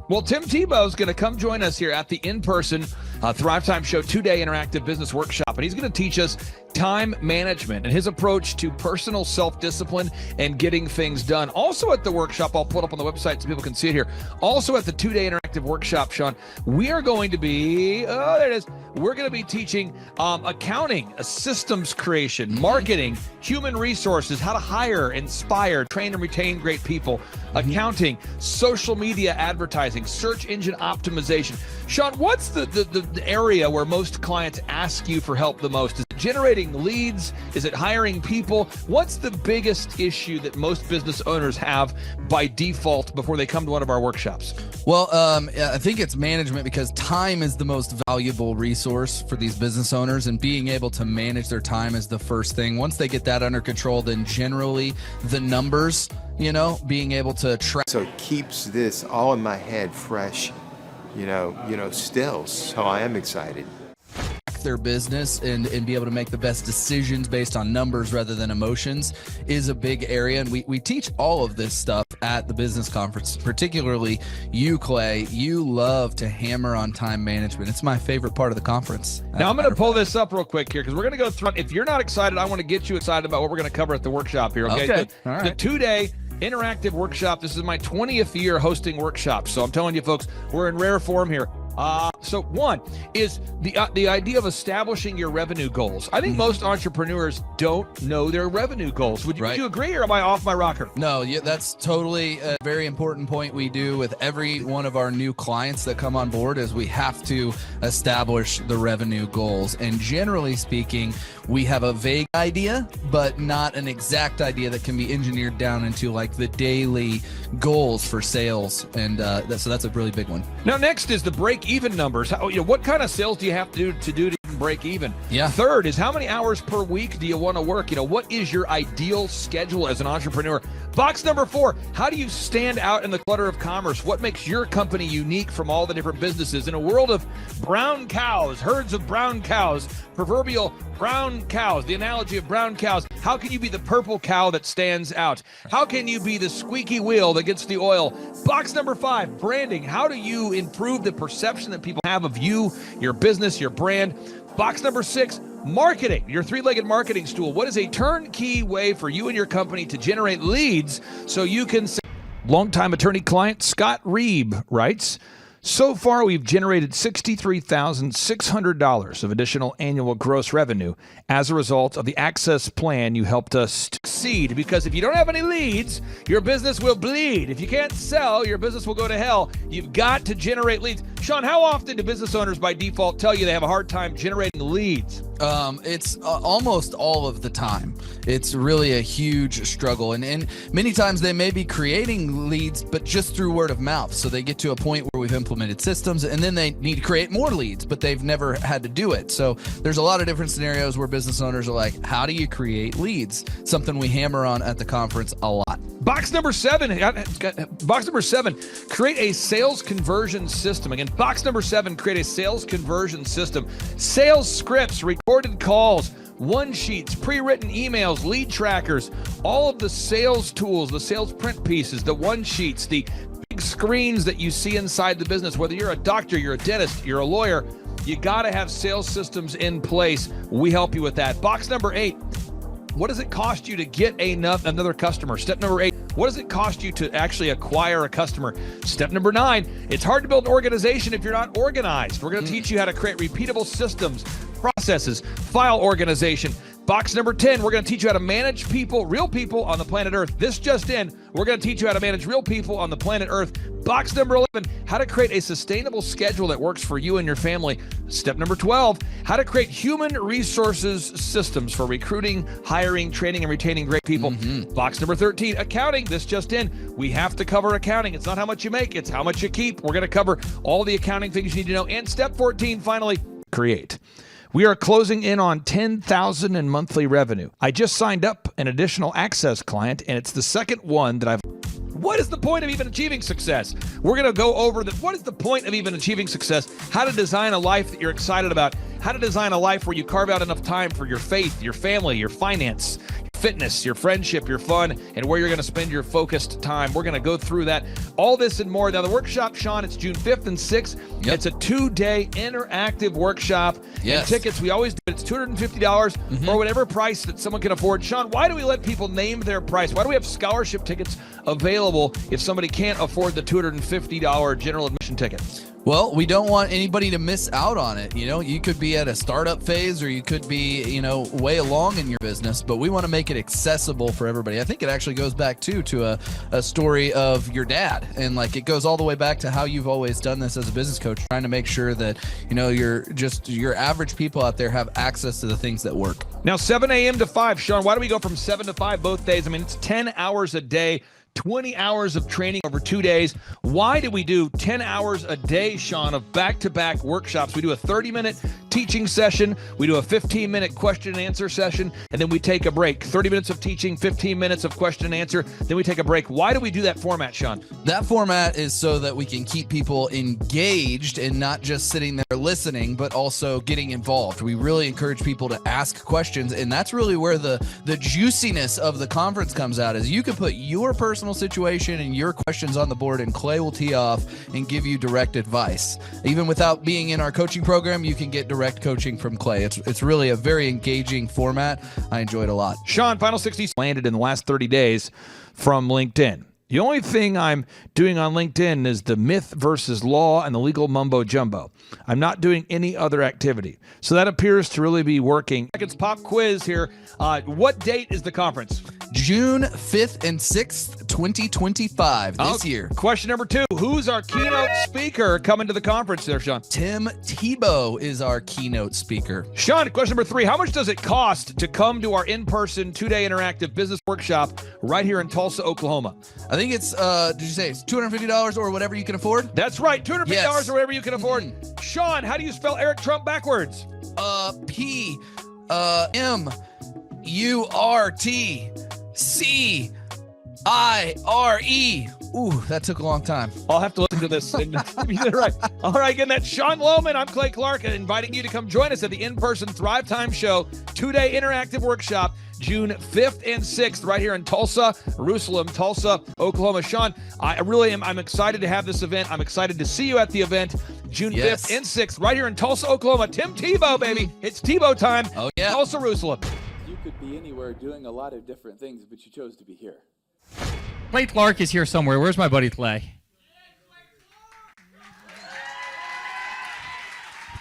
Well, Tim Tebow is going to come join us here at the in-person Thrivetime Show 2-day interactive business workshop, and he's going to teach us time management and his approach to personal self-discipline and getting things done. Also at the workshop, I'll pull it up on the website so people can see it here. Also at the 2-day interactive workshop, Sean, we are going to be, there it is. We're going to be teaching accounting, systems creation, marketing, human resources, how to hire, inspire, train, and retain great people, accounting, social media advertising, search engine optimization. Sean, what's the area where most clients ask you for help the most? Is it generating leads? Is it hiring people? What's the biggest issue that most business owners have by default before they come to one of our workshops? Well, I think it's management, because time is the most valuable resource for these business owners, and being able to manage their time is the first thing. Once they get that under control, then generally the numbers, being able to track. So it keeps this all in my head fresh, still. So I am excited. Their business and be able to make the best decisions based on numbers rather than emotions is a big area. And we teach all of this stuff at the business conference, particularly you, Clay. You love to hammer on time management. It's my favorite part of the conference. Now I'm going to pull this up real quick here, because we're going to go through. If you're not excited, I want to get you excited about what we're going to cover at the workshop here. Okay. All right. The 2-day interactive workshop. This is my 20th year hosting workshops. So I'm telling you folks, we're in rare form here. So one is the idea of establishing your revenue goals. I think most entrepreneurs don't know their revenue goals. Would you agree, or am I off my rocker? No, that's totally a very important point we do with every one of our new clients that come on board, is we have to establish the revenue goals. And generally speaking, we have a vague idea, but not an exact idea that can be engineered down into like the daily goals for sales. And so that's a really big one. Now, next is the break-even numbers. What kind of sales do you have to do to even break even? Yeah. Third is, how many hours per week do you want to work? What is your ideal schedule as an entrepreneur? Box number 4, how do you stand out in the clutter of commerce? What makes your company unique from all the different businesses? In a world of brown cows, herds of brown cows, proverbial brown cows, the analogy of brown cows, how can you be the purple cow that stands out? How can you be the squeaky wheel that gets the oil? Box number 5, branding. How do you improve the perception that people have of you, your business, your brand? Box number 6, marketing, your 3-legged marketing stool. What is a turnkey way for you and your company to generate leads so you can say? Longtime attorney client Scott Reeb writes, so far we've generated $63,600 of additional annual gross revenue as a result of the Access plan you helped us succeed. Because if you don't have any leads, your business will bleed. If you can't sell, your business will go to hell. You've got to generate leads. Sean, how often do business owners by default tell you they have a hard time generating leads? It's almost all of the time. It's really a huge struggle. And many times they may be creating leads, but just through word of mouth. So they get to a point where we've implemented systems, and then they need to create more leads, but they've never had to do it. So there's a lot of different scenarios where business owners are like, how do you create leads? Something we hammer on at the conference a lot. Box number 7, create a sales conversion system. Again, box number 7, create a sales conversion system. Sales scripts, recorded calls, one-sheets, pre-written emails, lead trackers, all of the sales tools, the sales print pieces, the one-sheets, the big screens that you see inside the business. Whether you're a doctor, you're a dentist, you're a lawyer, you got to have sales systems in place. We help you with that. Box number 8, what does it cost you to get another customer? Step number 8, what does it cost you to actually acquire a customer? Step number 9, it's hard to build an organization if you're not organized. We're going to teach you how to create repeatable systems, processes, file organization. Box number 10, we're going to teach you how to manage people, real people on the planet Earth. This just in, we're going to teach you how to manage real people on the planet Earth. Box number 11, how to create a sustainable schedule that works for you and your family. Step number 12, how to create human resources systems for recruiting, hiring, training, and retaining great people. Box number 13, accounting. This just in, we have to cover accounting. It's not how much you make, it's how much you keep. We're going to cover all the accounting things you need to know. And step 14, finally, create. We are closing in on $10,000 in monthly revenue. I just signed up an additional Access client, and it's the second one that I've. What is the point of even achieving success? We're going to go over what is the point of even achieving success, how to design a life that you're excited about, how to design a life where you carve out enough time for your faith, your family, your finance, your fitness, your friendship, your fun, and where you're going to spend your focused time. We're going to go through that, all this and more. Now, the workshop, Sean, it's June 5th and 6th. Yep. It's a 2-day interactive workshop. Yes. And tickets, we always do it. It's $250 or whatever price that someone can afford. Sean, why do we let people name their price? Why do we have scholarship tickets available if somebody can't afford the $250 general admission ticket? Well, we don't want anybody to miss out on it. You know, you could be at a startup phase or you could be, you know, way along in your business, but we want to make it accessible for everybody. I think it actually goes back to a story of your dad, and like it goes all the way back to how you've always done this as a business coach, trying to make sure that, you know, your average people out there have access to the things that work. Now, 7 a.m. to 5. Sean, why do we go from 7 to 5 both days? I mean, it's 10 hours a day. 20 hours of training over 2 days. Why do we do 10 hours a day, Sean, of back-to-back workshops? We do a 30-minute teaching session, we do a 15-minute question and answer session, and then we take a break. 30 minutes of teaching, 15 minutes of question and answer, then we take a break. Why do we do that format, Sean? That format is so that we can keep people engaged and not just sitting there listening, but also getting involved. We really encourage people to ask questions, and that's really where the juiciness of the conference comes out, is you can put your personal situation and your questions on the board, and Clay will tee off and give you direct advice. Even without being in our coaching program, you can get direct coaching from Clay. It's really a very engaging format. I enjoy it a lot. Sean, Final 60 landed in the last 30 days from LinkedIn. The only thing I'm doing on LinkedIn is the myth versus law and the legal mumbo jumbo. I'm not doing any other activity. So that appears to really be working. It's pop quiz here. What date is the conference? June 5th and 6th, 2025, this year. Question number 2. Who's our keynote speaker coming to the conference there, Sean? Tim Tebow is our keynote speaker. Sean, question number 3. How much does it cost to come to our in-person 2-day interactive business workshop right here in Tulsa, Oklahoma? I think it's, did you say it's $250 or whatever you can afford? That's right, $250 Yes. or whatever you can afford. Sean, how do you spell Eric Trump backwards? P-M-U-R-T-C-I-R-E. Ooh, that took a long time. I'll have to listen to this. And you did it right. All right, again, that's Sean Lohman. I'm Clay Clark, inviting you to come join us at the in-person Thrivetime Show 2-day interactive workshop, June 5th and 6th, right here in Tulsa, Oklahoma. Sean, I'm excited to have this event. I'm excited to see you at the event, June 5th and 6th, right here in Tulsa, Oklahoma. Tim Tebow, baby. It's Tebow time. Oh, yeah. Tulsa, Jerusalem. You could be anywhere doing a lot of different things, but you chose to be here. Clay Clark is here somewhere. Where's my buddy Clay?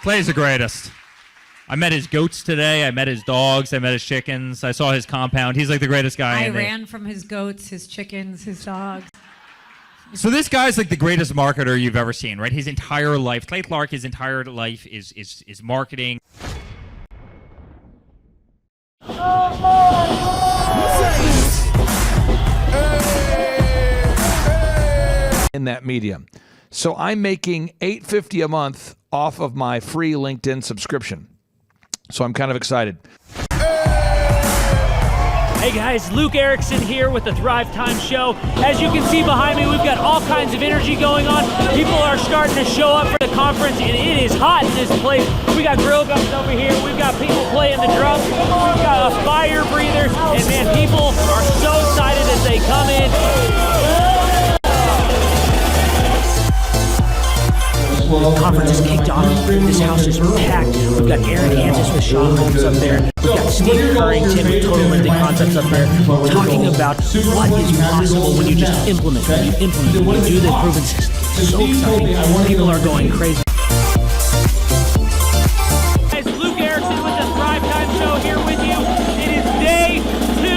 Clay's the greatest. I met his goats today. I met his dogs. I met his chickens. I saw his compound. He's like the greatest guy. I ran from his goats, his chickens, his dogs. So this guy's like the greatest marketer you've ever seen, right? His entire life, Clay Clark, his entire life is marketing. In that medium. So I'm making $850 a month off of my free LinkedIn subscription. So I'm kind of excited. Hey guys, Luke Erickson here with the Thrivetime Show. As you can see behind me, we've got all kinds of energy going on. People are starting to show up for the conference, and it is hot in this place. We got grill guns over here. We've got people playing the drums. We've got fire breathers, and man, people are so excited as they come in. The conference is kicked off. This house is packed. We've got Aaron Hansis with Sean Holmes up there. We've got Steve Currington with Total Lending Concepts up there talking about what is possible when you just implement, when you do the proven system. So exciting. People are going crazy. Guys, Luke Erickson with the Thrivetime Show here with you. It is day 2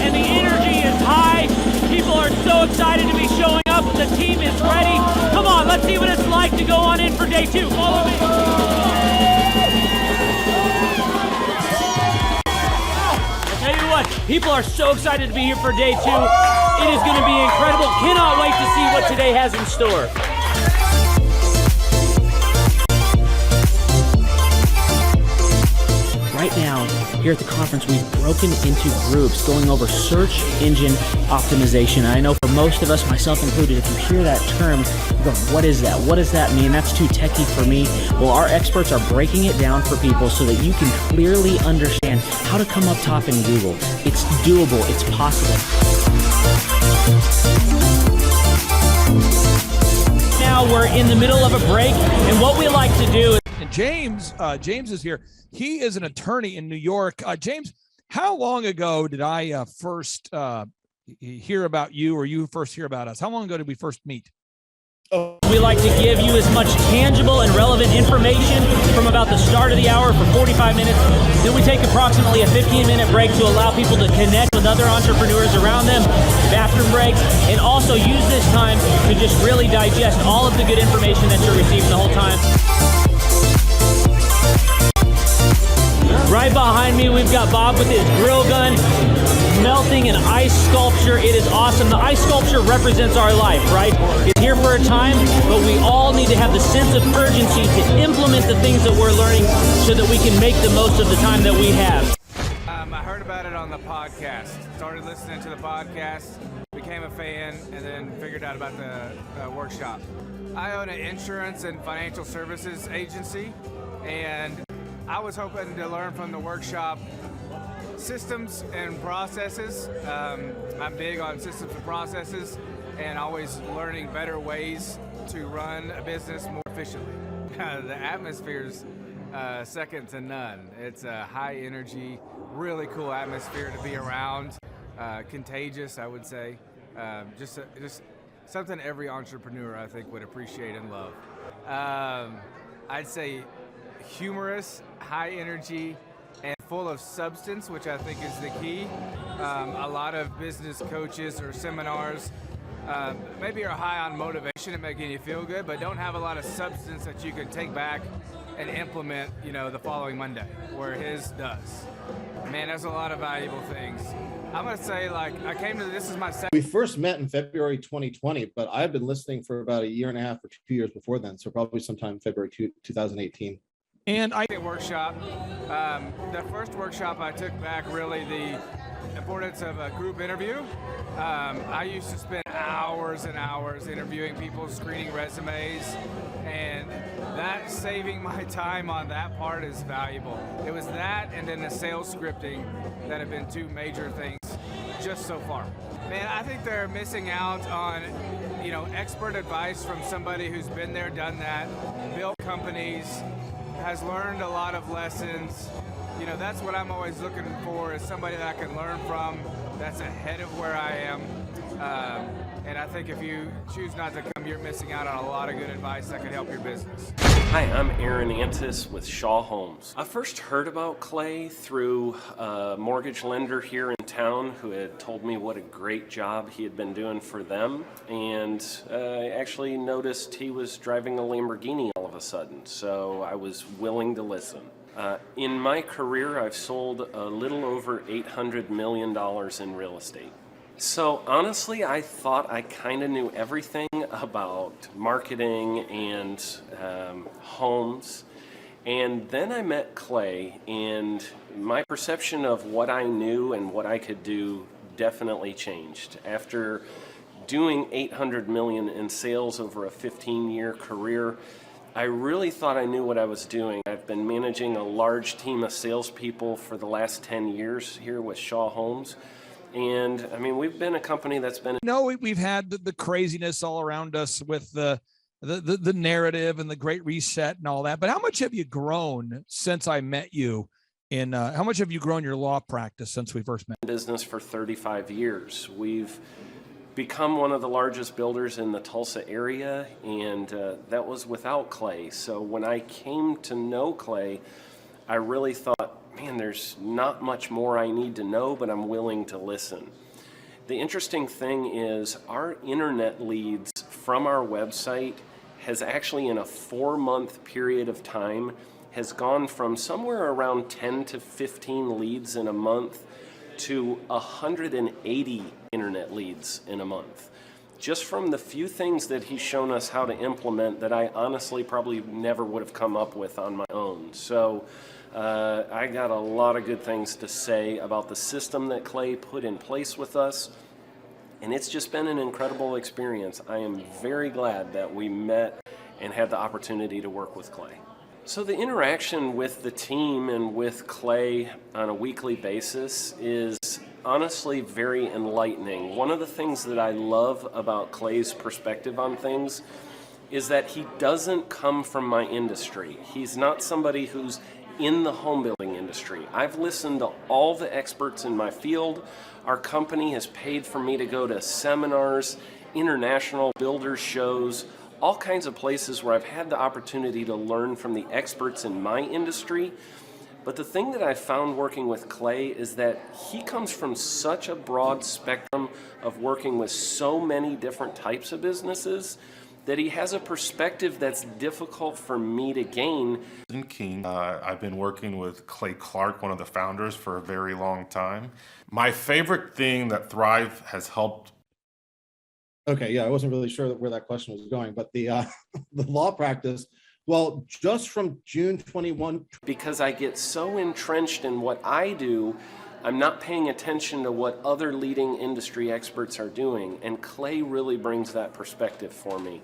and the energy is high. People are so excited to be showing up. The team is ready. Come on, let's see what it's like to go on in for day 2. Follow me. I'll tell you what, people are so excited to be here for day 2. It is going to be incredible. Cannot wait to see what today has in store. Right now, here at the conference, we've broken into groups going over search engine optimization. And I know for most of us, myself included, if you hear that term, you go, what is that? What does that mean? That's too techie for me. Well, our experts are breaking it down for people so that you can clearly understand how to come up top in Google. It's doable. It's possible. Now we're in the middle of a break, and what we like to do is... And James is here. He is an attorney in New York. James, how long ago did I first hear about you, or you first hear about us? How long ago did we first meet? We like to give you as much tangible and relevant information from about the start of the hour for 45 minutes. Then we take approximately a 15-minute break to allow people to connect with other entrepreneurs around them, bathroom breaks, and also use this time to just really digest all of the good information that you're receiving the whole time. Right behind me, we've got Bob with his grill gun, melting an ice sculpture. It is awesome. The ice sculpture represents our life, right? It's here for a time, but we all need to have the sense of urgency to implement the things that we're learning so that we can make the most of the time that we have. I heard about it on the podcast. Started listening to the podcast, became a fan, and then figured out about the workshop. I own an insurance and financial services agency, and I was hoping to learn from the workshop systems and processes. I'm big on systems and processes and always learning better ways to run a business more efficiently. The atmosphere's second to none. It's a high energy, really cool atmosphere to be around. Contagious, I would say. Just something every entrepreneur, I think, would appreciate and love. I'd say humorous, high energy, and full of substance, which I think is the key. A lot of business coaches or seminars maybe are high on motivation and making you feel good, but don't have a lot of substance that you can take back and implement, the following Monday, where his does. Man, there's a lot of valuable things. I'm gonna say, this is my second. We first met in February 2020, but I've been listening for about a year and a half or 2 years before then, so probably sometime February 2018. And workshop. The first workshop I took back really the importance of a group interview. I used to spend hours and hours interviewing people, screening resumes, and that saving my time on that part is valuable. It was that and then the sales scripting that have been two major things just so far. Man, I think they're missing out on, expert advice from somebody who's been there, done that, built companies, has learned a lot of lessons. That's what I'm always looking for, is somebody that I can learn from that's ahead of where I am. And I think if you choose not to come, you're missing out on a lot of good advice that could help your business. Hi, I'm Aaron Antis with Shaw Homes. I first heard about Clay through a mortgage lender here in town who had told me what a great job he had been doing for them, and I actually noticed he was driving a Lamborghini all of a sudden, so I was willing to listen. In my career, I've sold a little over $800 million in real estate. So honestly, I thought I kind of knew everything about marketing and homes. And then I met Clay, and my perception of what I knew and what I could do definitely changed. After doing $800 million in sales over a 15-year career, I really thought I knew what I was doing. I've been managing a large team of salespeople for the last 10 years here with Shaw Homes. And I mean, we've been a company that's been. We've had the craziness all around us with the narrative and the Great Reset and all that. But how much have you grown since I met you? How much have you grown your law practice since we first met? Business for 35 years. We've become one of the largest builders in the Tulsa area, and that was without Clay. So when I came to know Clay, I really thought, man, there's not much more I need to know, but I'm willing to listen. The interesting thing is our internet leads from our website has actually, in a 4-month period of time, has gone from somewhere around 10 to 15 leads in a month to 180 internet leads in a month. just from the few things that he's shown us how to implement that I honestly probably never would have come up with on my own. So I got a lot of good things to say about the system that Clay put in place with us. And it's just been an incredible experience. I am very glad that we met and had the opportunity to work with Clay. So the interaction with the team and with Clay on a weekly basis is honestly very enlightening. One of the things that I love about Clay's perspective on things is that he doesn't come from my industry. He's not somebody who's in the home building industry. I've listened to all the experts in my field. Our company has paid for me to go to seminars, international builder shows, all kinds of places where I've had the opportunity to learn from the experts in my industry. But the thing that I found working with Clay is that he comes from such a broad spectrum of working with so many different types of businesses that he has a perspective that's difficult for me to gain. King, I've been working with Clay Clark, one of the founders, for a very long time. My favorite thing that Thrive has helped. Okay, yeah, I wasn't really sure where that question was going, but the the law practice, well, just from June 21. Because I get so entrenched in what I do, I'm not paying attention to what other leading industry experts are doing, and Clay really brings that perspective for me.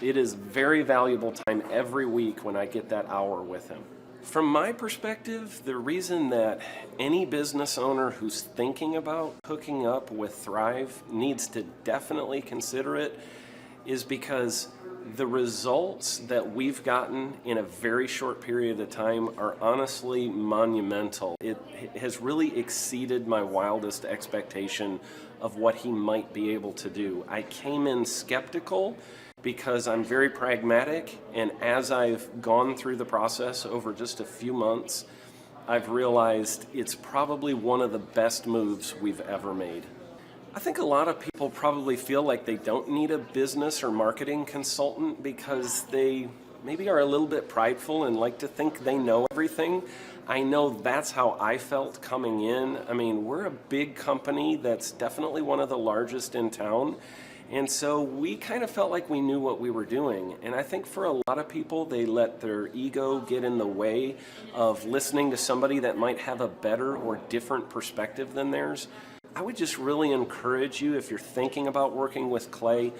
It is very valuable time every week when I get that hour with him. From my perspective, the reason that any business owner who's thinking about hooking up with Thrive needs to definitely consider it is because the results that we've gotten in a very short period of time are honestly monumental. It has really exceeded my wildest expectation of what he might be able to do. I came in skeptical because I'm very pragmatic, and as I've gone through the process over just a few months, I've realized it's probably one of the best moves we've ever made. I think a lot of people probably feel like they don't need a business or marketing consultant because they maybe are a little bit prideful and like to think they know everything. I know that's how I felt coming in. I mean, we're a big company that's definitely one of the largest in town. And so we kind of felt like we knew what we were doing. And I think for a lot of people, they let their ego get in the way of listening to somebody that might have a better or different perspective than theirs. I would just really encourage you, if you're thinking about working with Clay,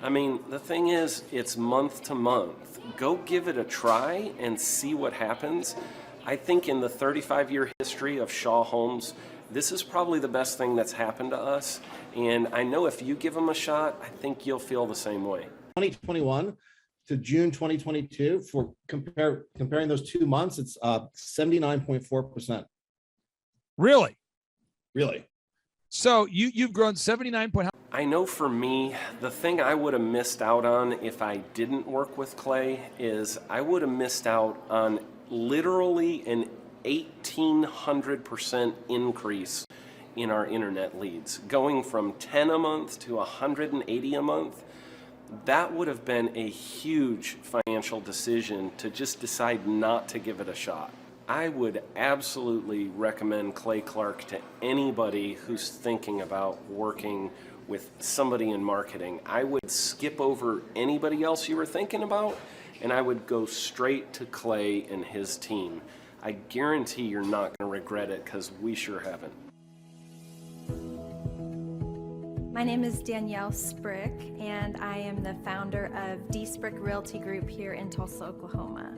I mean, the thing is, it's month to month. Go give it a try and see what happens. I think in the 35-year history of Shaw Homes, this is probably the best thing that's happened to us. And I know if you give them a shot, I think you'll feel the same way. 2021 to June 2022, for comparing those 2 months, it's 79.4%. Really? Really? So you've grown 79. I know for me, the thing I would have missed out on if I didn't work with Clay is I would have missed out on literally an 1,800% increase in our internet leads. Going from 10 a month to 180 a month, that would have been a huge financial decision to just decide not to give it a shot. I would absolutely recommend Clay Clark to anybody who's thinking about working with somebody in marketing. I would skip over anybody else you were thinking about, and I would go straight to Clay and his team. I guarantee you're not going to regret it, because we sure haven't. My name is Danielle Sprick, and I am the founder of D Sprick Realty Group here in Tulsa, Oklahoma.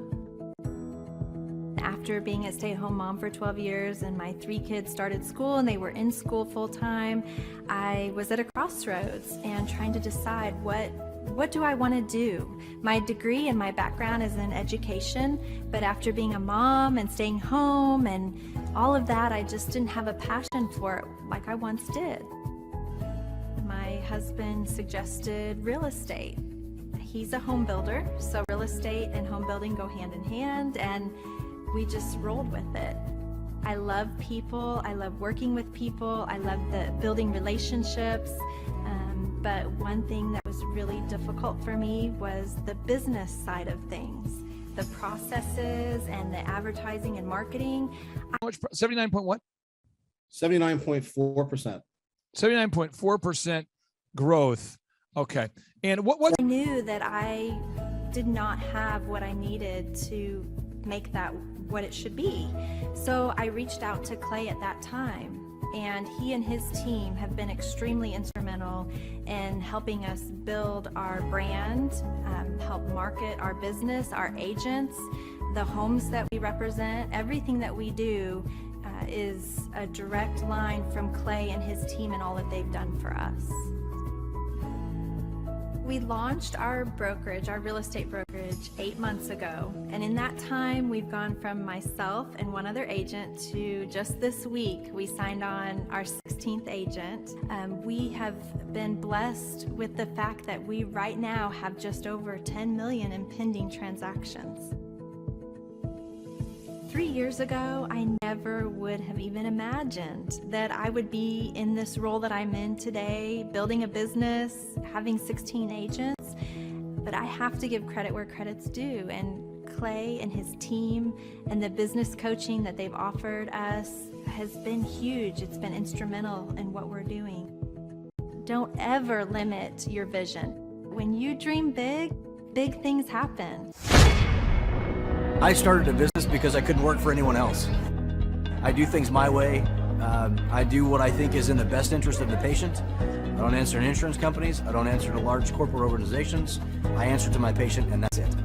After being a stay-at-home mom for 12 years and my 3 kids started school and they were in school full-time, I was at a crossroads and trying to decide what do I want to do? My degree and my background is in education, but after being a mom and staying home and all of that, I just didn't have a passion for it like I once did. My husband suggested real estate. He's a home builder, so real estate and home building go hand in hand, and we just rolled with it. I love people, I love working with people, I love the building relationships, but one thing that was really difficult for me was the business side of things, the processes and the advertising and marketing. How much? 79 point what? 79.4%. 79.4% growth Okay. And what I knew that I did not have what I needed to make that what it should be. So I reached out to Clay at that time, and he and his team have been extremely instrumental in helping us build our brand, help market our business, our agents, the homes that we represent. Everything that we do is a direct line from Clay and his team and all that they've done for us. We launched our brokerage, our real estate brokerage, 8 months ago. And in that time, we've gone from myself and one other agent to just this week, we signed on our 16th agent. We have been blessed with the fact that we right now have just over 10 million in pending transactions. 3 years ago, I never would have even imagined that I would be in this role that I'm in today, building a business, having 16 agents. But I have to give credit where credit's due. And Clay and his team and the business coaching that they've offered us has been huge. It's been instrumental in what we're doing. Don't ever limit your vision. When you dream big, big things happen. I started a business because I couldn't work for anyone else. I do things my way. I do what I think is in the best interest of the patient. I don't answer to insurance companies. I don't answer to large corporate organizations. I answer to my patient, and that's it.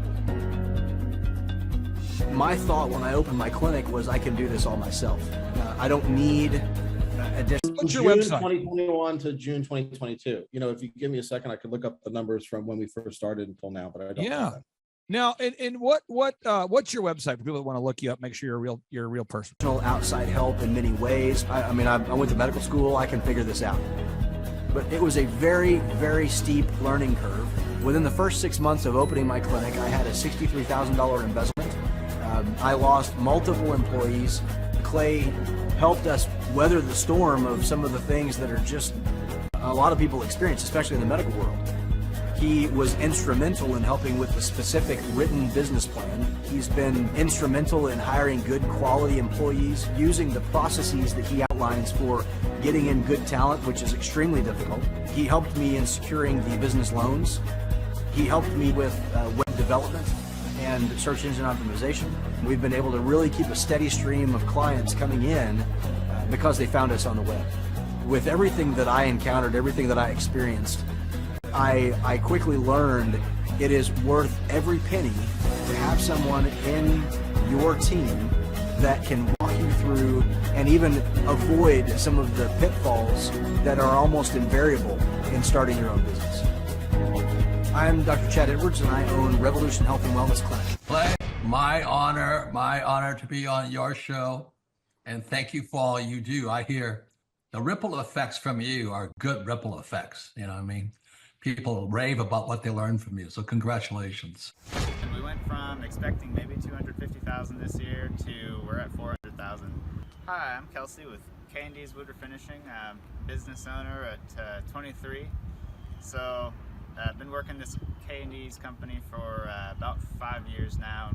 My thought when I opened my clinic was I can do this all myself. I don't need additional. What's your June website? 2021 to June 2022. You know, if you give me a second, I could look up the numbers from when we first started until now, but I don't. Yeah. Now, and what's your website for people that want to look you up? Make sure you're a real person. Outside help in many ways. I mean, I went to medical school. I can figure this out. But it was a very, very steep learning curve. Within the first 6 months of opening my clinic, I had a $63,000 investment. I lost multiple employees. Clay helped us weather the storm of some of the things that are just a lot of people experience, especially in the medical world. He was instrumental in helping with the specific written business plan. He's been instrumental in hiring good quality employees, using the processes that he outlines for getting in good talent, which is extremely difficult. He helped me in securing the business loans. He helped me with web development and search engine optimization. We've been able to really keep a steady stream of clients coming in because they found us on the web. With everything that I encountered, everything that I experienced, I quickly learned it is worth every penny to have someone in your team that can walk you through and even avoid some of the pitfalls that are almost invariable in starting your own business. I'm Dr. Chad Edwards, and I own Revolution Health and Wellness Clinic. Clay, my honor to be on your show, and thank you for all you do. I hear the ripple effects from you are good ripple effects, you know what I mean? People rave about what they learned from you, so congratulations. And we went from expecting maybe 250,000 this year to we're at 400,000. Hi, I'm Kelsey with K&D's Woodward Finishing. I'm business owner at 23. So I've been working this K&D's company for about 5 years now.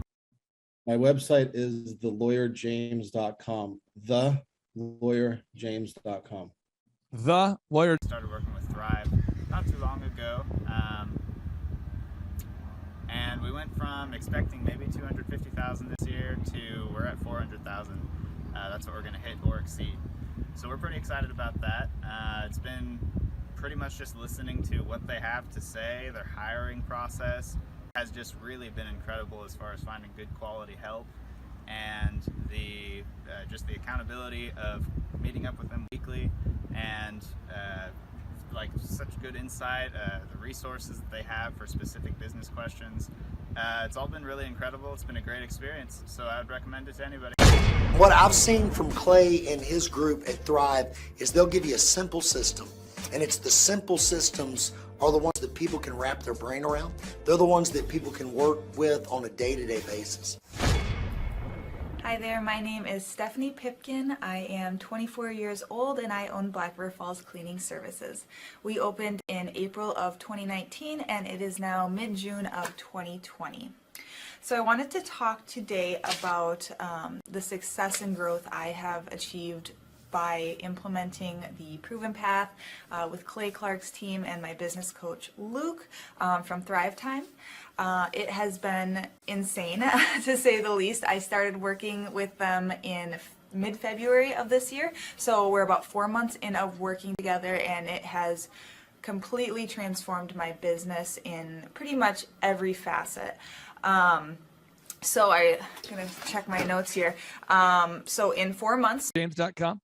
My website is thelawyerjames.com. Thelawyerjames.com. The Lawyer. Started working with Thrive not too long ago, and we went from expecting maybe 250,000 this year to we're at 400,000. That's what we're going to hit or exceed. So we're pretty excited about that. It's been pretty much just listening to what they have to say. Their hiring process has just really been incredible as far as finding good quality help, and the just the accountability of meeting up with them weekly, and like such good insight, the resources that they have for specific business questions. It's all been really incredible. It's been a great experience, so I would recommend it to anybody. What I've seen from Clay and his group at Thrive is they'll give you a simple system, and it's the simple systems are the ones that people can wrap their brain around. They're the ones that people can work with on a day-to-day basis. Hi there, my name is Stephanie Pipkin. I am 24 years old and I own Black River Falls Cleaning Services. We opened in April of 2019 and it is now mid-June of 2020. So I wanted to talk today about the success and growth I have achieved by implementing the Proven Path with Clay Clark's team and my business coach Luke from Thrivetime. It has been insane to say the least. I started working with them in mid-February of this year, so we're about 4 months in of working together, and it has completely transformed my business in pretty much every facet. So I'm gonna check my notes here. So in 4 months. James.com?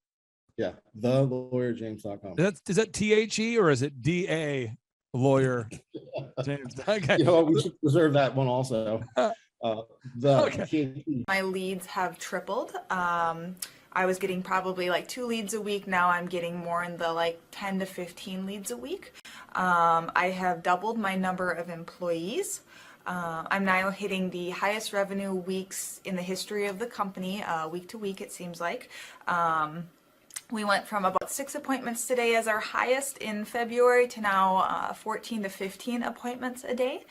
Yeah, thelawyerjames.com. Is that THE or is it DA lawyer James? Okay. You know what, we should preserve that one also. My leads have tripled. I was getting probably like 2 leads a week. Now I'm getting more in the like 10 to 15 leads a week. I have doubled my number of employees. I'm now hitting the highest revenue weeks in the history of the company, week to week it seems like. We went from about 6 appointments today as our highest in February to now 14 to 15 appointments a day.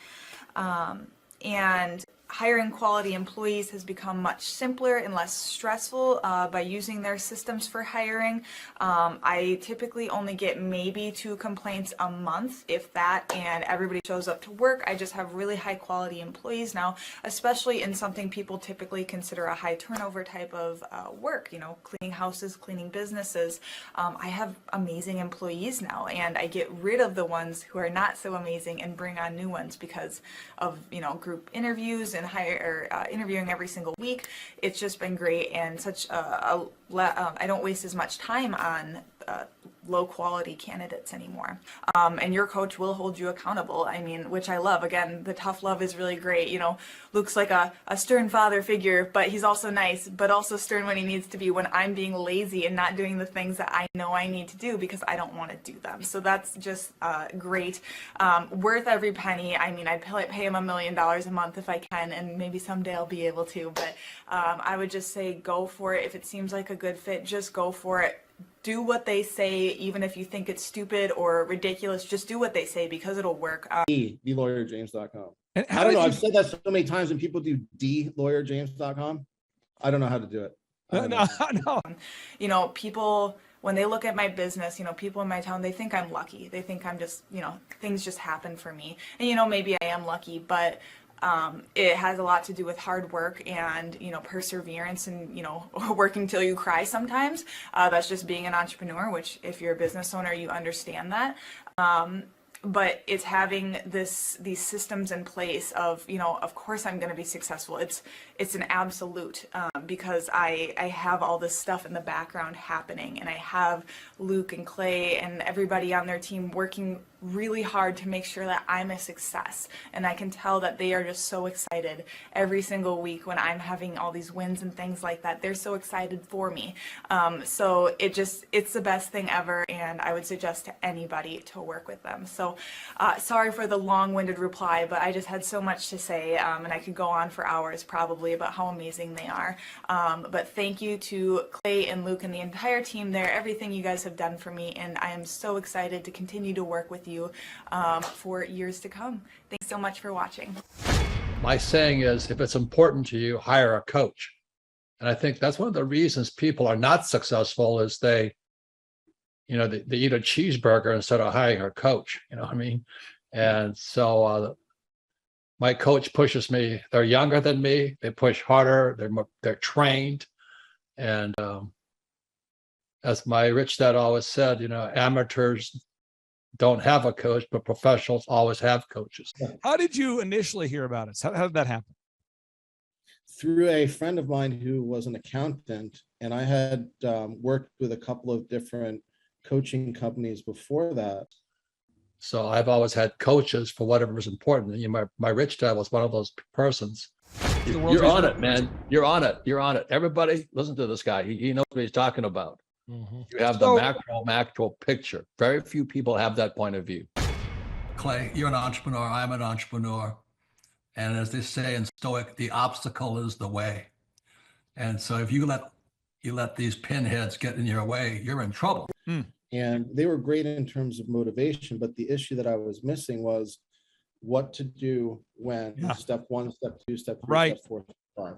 And hiring quality employees has become much simpler and less stressful by using their systems for hiring. I typically only get maybe 2 complaints a month, if that, and everybody shows up to work. I just have really high quality employees now, especially in something people typically consider a high turnover type of work, you know, cleaning houses, cleaning businesses. I have amazing employees now, and I get rid of the ones who are not so amazing and bring on new ones because of, you know, group interviews and interviewing every single week. It's just been great, and such I don't waste as much time on low quality candidates anymore. And your coach will hold you accountable. I mean, which I love. Again, the tough love is really great. You know, Luke's like a stern father figure, but he's also nice, but also stern when he needs to be when I'm being lazy and not doing the things that I know I need to do because I don't want to do them. So that's just great. Worth every penny. I mean, I'd pay him $1 million a month if I can, and maybe someday I'll be able to, but I would just say go for it. If it seems like a good fit, just go for it. Do what they say, even if you think it's stupid or ridiculous. Just do what they say because it'll work. thelawyerjames.com. I don't know. I've said that so many times, and people do thelawyerjames.com. I don't know how to do it. No. You know, people, when they look at my business, you know, people in my town, they think I'm lucky. They think I'm just, you know, things just happen for me. And, you know, maybe I am lucky, but it has a lot to do with hard work and, you know, perseverance and, you know, working till you cry sometimes. That's just being an entrepreneur, which if you're a business owner, you understand that. But it's having these systems in place of, you know, of course I'm going to be successful. It's an absolute because I have all this stuff in the background happening, and I have Luke and Clay and everybody on their team working really hard to make sure that I'm a success. And I can tell that they are just so excited every single week when I'm having all these wins and things like that. They're so excited for me. So it's the best thing ever, and I would suggest to anybody to work with them. So sorry for the long-winded reply, but I just had so much to say, and I could go on for hours probably about how amazing they are. But thank you to Clay and Luke and the entire team there, everything you guys have done for me, and I am so excited to continue to work with you for years to come. Thanks so much for watching. My saying is, if it's important to you, hire a coach. And I think that's one of the reasons people are not successful is they eat a cheeseburger instead of hiring a coach, you know what I mean? And so my coach pushes me. They're younger than me. They push harder. They're trained. And as my rich dad always said, you know, amateurs don't have a coach, but professionals always have coaches. How did you initially hear about it? How did that happen? Through a friend of mine who was an accountant, and I had worked with a couple of different coaching companies before that. So I've always had coaches for whatever was important. You know, my rich dad was one of those persons. You're on it, man. You're on it. You're on it. Everybody listen to this guy. He knows what he's talking about. Mm-hmm. You have the macro picture. Very few people have that point of view. Clay, you're an entrepreneur. I'm an entrepreneur. And as they say in Stoic, the obstacle is the way. And so if you let these pinheads get in your way, you're in trouble. And they were great in terms of motivation, but the issue that I was missing was what to do when step 1, step 2, step 3, step 4, step 5.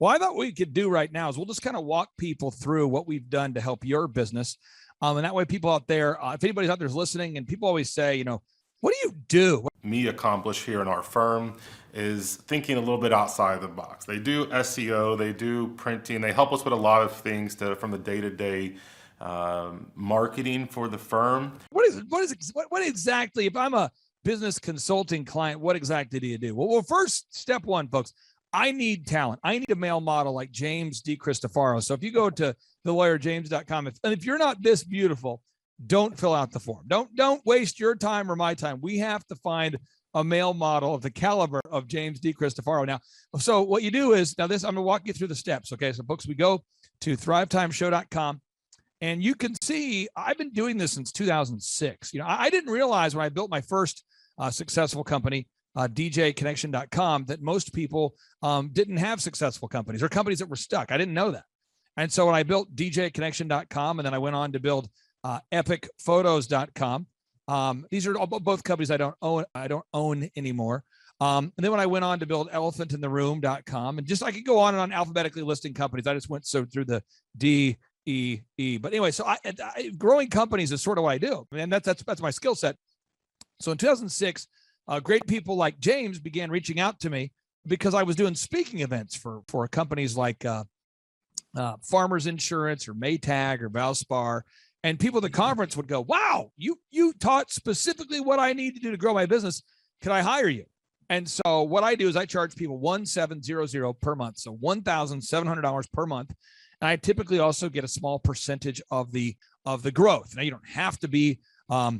Well, I thought what we could do right now is we'll just kind of walk people through what we've done to help your business. And that way people out there, if anybody's out there is listening, and people always say, what do you do? Me accomplish here in our firm is thinking a little bit outside the box. They do SEO, they do printing, they help us with a lot of things from the day-to-day marketing for the firm. What exactly, if I'm a business consulting client, what exactly do you do? Well, first, step one, folks, I need talent. I need a male model like James DiCristofaro. So if you go to thelawyerjames.com, if you're not this beautiful, don't fill out the form. Don't waste your time or my time. We have to find a male model of the caliber of James DiCristofaro. Now, so what you do is, I'm going to walk you through the steps. Okay. So folks, we go to thrivetimeshow.com and you can see I've been doing this since 2006. I didn't realize when I built my first successful company, djconnection.com, that most people didn't have successful companies or companies that were stuck. I didn't know that. And so when I built djconnection.com, and then I went on to build epicphotos.com. These are both companies I don't own anymore. And then when I went on to build elephantintheroom.com, and I could go on and on alphabetically listing companies. I just went through the D, E, E. But anyway, so growing companies is sort of what I do. And that's my skill set. So in 2006, great people like James began reaching out to me because I was doing speaking events for companies like Farmers Insurance or Maytag or Valspar. And people at the conference would go, wow, you taught specifically what I need to do to grow my business. Can I hire you? And so what I do is I charge people $1,700 per month. So $1,700 per month. And I typically also get a small percentage of the growth. Now you don't have to be a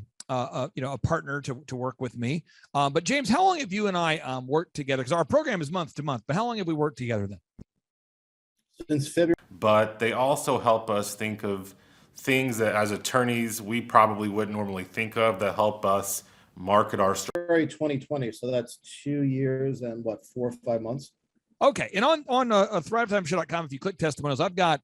partner to work with me. But James, how long have you and I worked together? Because our program is month to month, but how long have we worked together then? Since February. But they also help us think of things that as attorneys we probably wouldn't normally think of that help us market our story. February 2020, so that's 2 years and 4 or 5 months. Okay, and on thrivetimeshow.com, if you click testimonials, I've got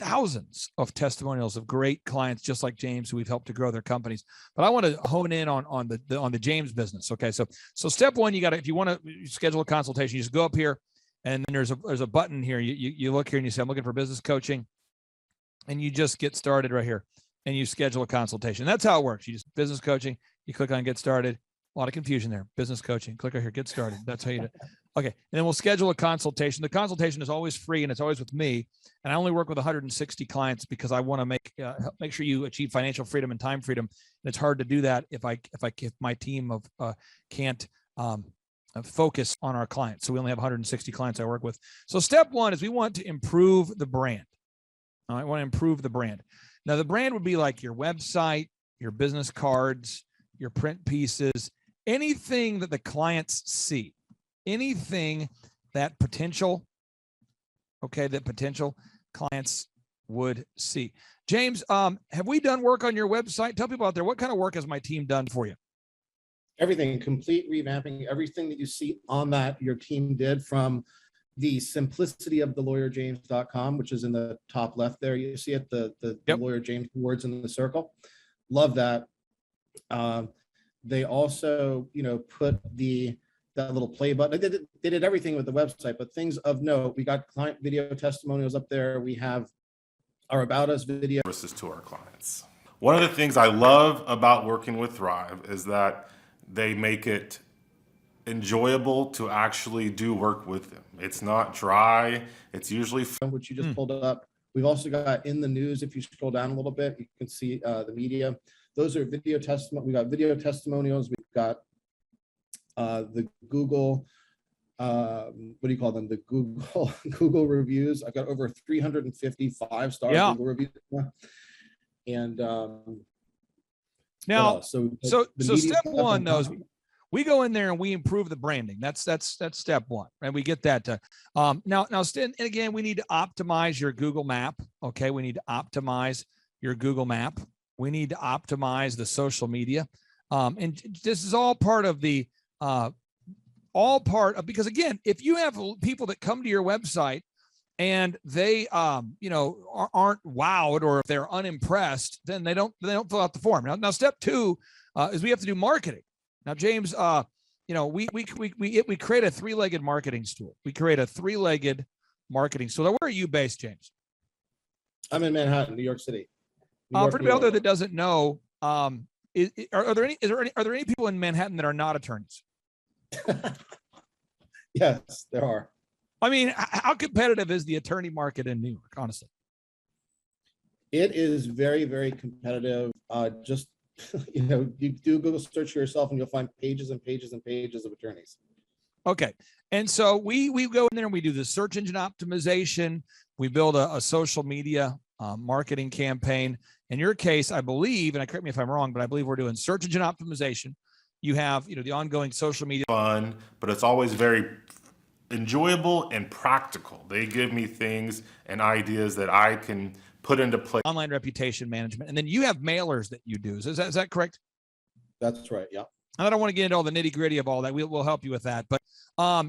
thousands of testimonials of great clients just like James who we've helped to grow their companies. But I want to hone in on the James business. Okay, so step one, if you want to schedule a consultation, you just go up here, and then there's a button here. You look here and you say, I'm looking for business coaching. And you just get started right here and you schedule a consultation. That's how it works. You just business coaching, you click on get started. A lot of confusion there. Business coaching, click right here, get started. That's how you do it. Okay. And then we'll schedule a consultation. The consultation is always free and it's always with me. And I only work with 160 clients because I want to make sure you achieve financial freedom and time freedom. And it's hard to do that if my team can't focus on our clients. So we only have 160 clients I work with. So step one is we want to improve the brand. I want to improve the brand. Now, the brand would be like your website, your business cards, your print pieces, anything that the clients see, anything that potential clients would see. James, have we done work on your website? Tell people out there, what kind of work has my team done for you? Everything, complete revamping, everything that you see on that, your team did, from the simplicity of thelawyerjames.com, which is in the top left there. You see it, the Lawyer James words in the circle. Love that. They also, put that little play button. They did everything with the website, but things of note, we got client video testimonials up there. We have our About Us video. Services to our clients. One of the things I love about working with Thrive is that they make it enjoyable to actually do work with them. It's not dry. It's usually which you just pulled up. We've also got in the news. If you scroll down a little bit, you can see the media. Those are video testimony. We got video testimonials. We've got the Google. What do you call them? The Google reviews. I've got over 350 5-star Google reviews. And now, so step one, though, is we go in there and we improve the branding. That's step one, and we get that done. Now, and again, we need to optimize your Google map. Okay, we need to optimize your Google map. We need to optimize the social media, and this is all part of the because again, if you have people that come to your website and they aren't wowed, or if they're unimpressed, then they don't fill out the form. Now step two is we have to do marketing. Now, James, we create a three-legged marketing stool. We create a three-legged marketing. So where are you based, James? I'm in Manhattan, New York City. New York, For New anybody out there York. that doesn't know, are there any people in Manhattan that are not attorneys? Yes, there are. I mean, how competitive is the attorney market in New York, honestly? It is very, very competitive. Just, you do Google search for yourself and you'll find pages and pages and pages of attorneys. Okay. And so we go in there and we do the search engine optimization. We build a social media marketing campaign. In your case, I believe, and correct me if I'm wrong, but I believe we're doing search engine optimization. You have, the ongoing social media. Fun, but it's always very enjoyable and practical. They give me things and ideas that I can put into play. Online reputation management. And then you have mailers that you do. Is that correct? That's right. Yeah. I don't want to get into all the nitty gritty of all that. We'll help you with that. But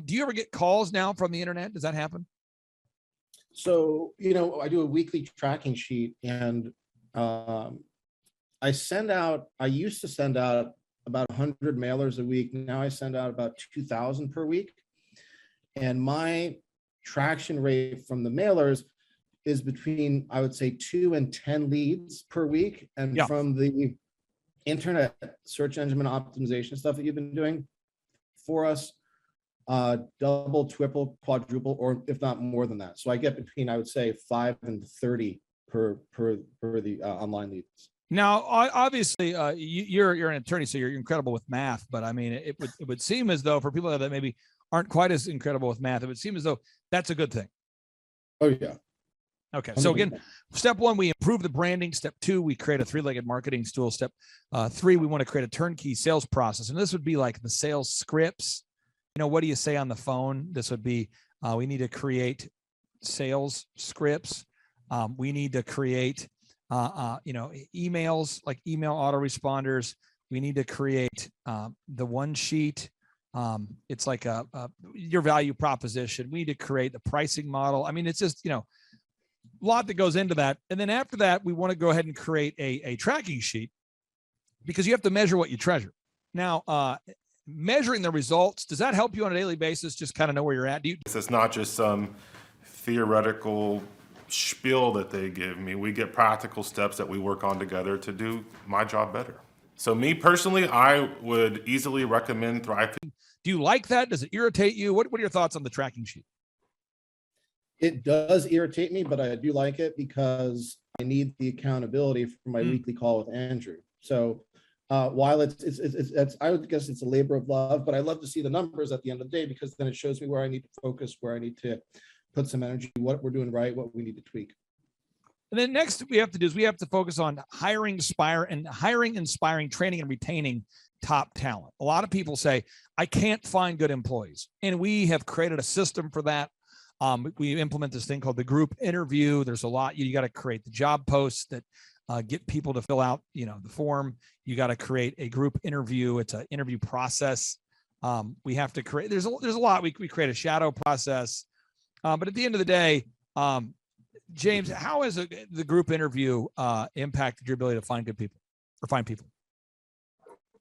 do you ever get calls now from the internet? Does that happen? So, I do a weekly tracking sheet, and I used to send out about 100 mailers a week. Now I send out about 2,000 per week. And my traction rate from the mailers is between, I would say, 2 and 10 leads per week. And from the internet search engine optimization stuff that you've been doing for us, double, triple, quadruple, or if not more than that. So I get between, I would say, 5 and 30 per the online leads. Now, obviously, you're an attorney, so you're incredible with math. But I mean, it would seem as though for people that maybe aren't quite as incredible with math, it would seem as though that's a good thing. Oh yeah. Okay. So again, step 1, we improve the branding. Step 2, we create a 3-legged marketing stool. Step 3, we want to create a turnkey sales process. And this would be like the sales scripts. What do you say on the phone? This would be, we need to create sales scripts. We need to create, emails, like email autoresponders. We need to create the one sheet. It's like your value proposition. We need to create the pricing model. I mean, it's just, a lot that goes into that. And then after that, we want to go ahead and create a tracking sheet, because you have to measure what you treasure. Now, measuring the results, does that help you on a daily basis? Just kind of know where you're at. It's not just some theoretical spiel that they give me. We get practical steps that we work on together to do my job better. So me personally, I would easily recommend Thrive. Do you like that? Does it irritate you? What are your thoughts on the tracking sheet? It does irritate me, but I do like it because I need the accountability for my weekly call with Andrew. So while it's I would guess it's a labor of love, but I love to see the numbers at the end of the day, because then it shows me where I need to focus, where I need to put some energy, what we're doing right, what we need to tweak. And then next we have to do is we have to focus on hiring, inspiring, training, and retaining top talent. A lot of people say, I can't find good employees. And we have created a system for that. We implement this thing called the group interview. There's a lot. You got to create the job posts that get people to fill out, the form. You got to create a group interview. It's an interview process. We have to create, there's a lot. We create a shadow process. But at the end of the day, James, how has the group interview impacted your ability to find good people or find people?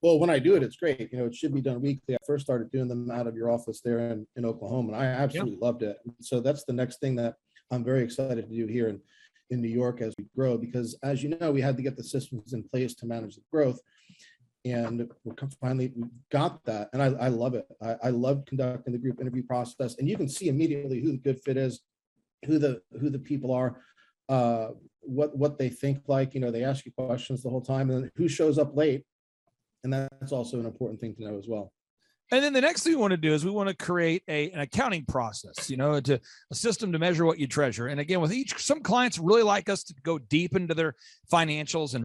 Well, when I do it, it's great. It should be done weekly. I first started doing them out of your office there in Oklahoma, and I absolutely loved it. So that's the next thing that I'm very excited to do here in New York as we grow, because as you know, we had to get the systems in place to manage the growth. And we finally got that. And I love it. I love conducting the group interview process. And you can see immediately who the good fit is, who the people are, what they think like. They ask you questions the whole time, and then who shows up late. And that's also an important thing to know as well. And then the next thing we want to do is we want to create an accounting process, a system to measure what you treasure. And again, with some clients really like us to go deep into their financials and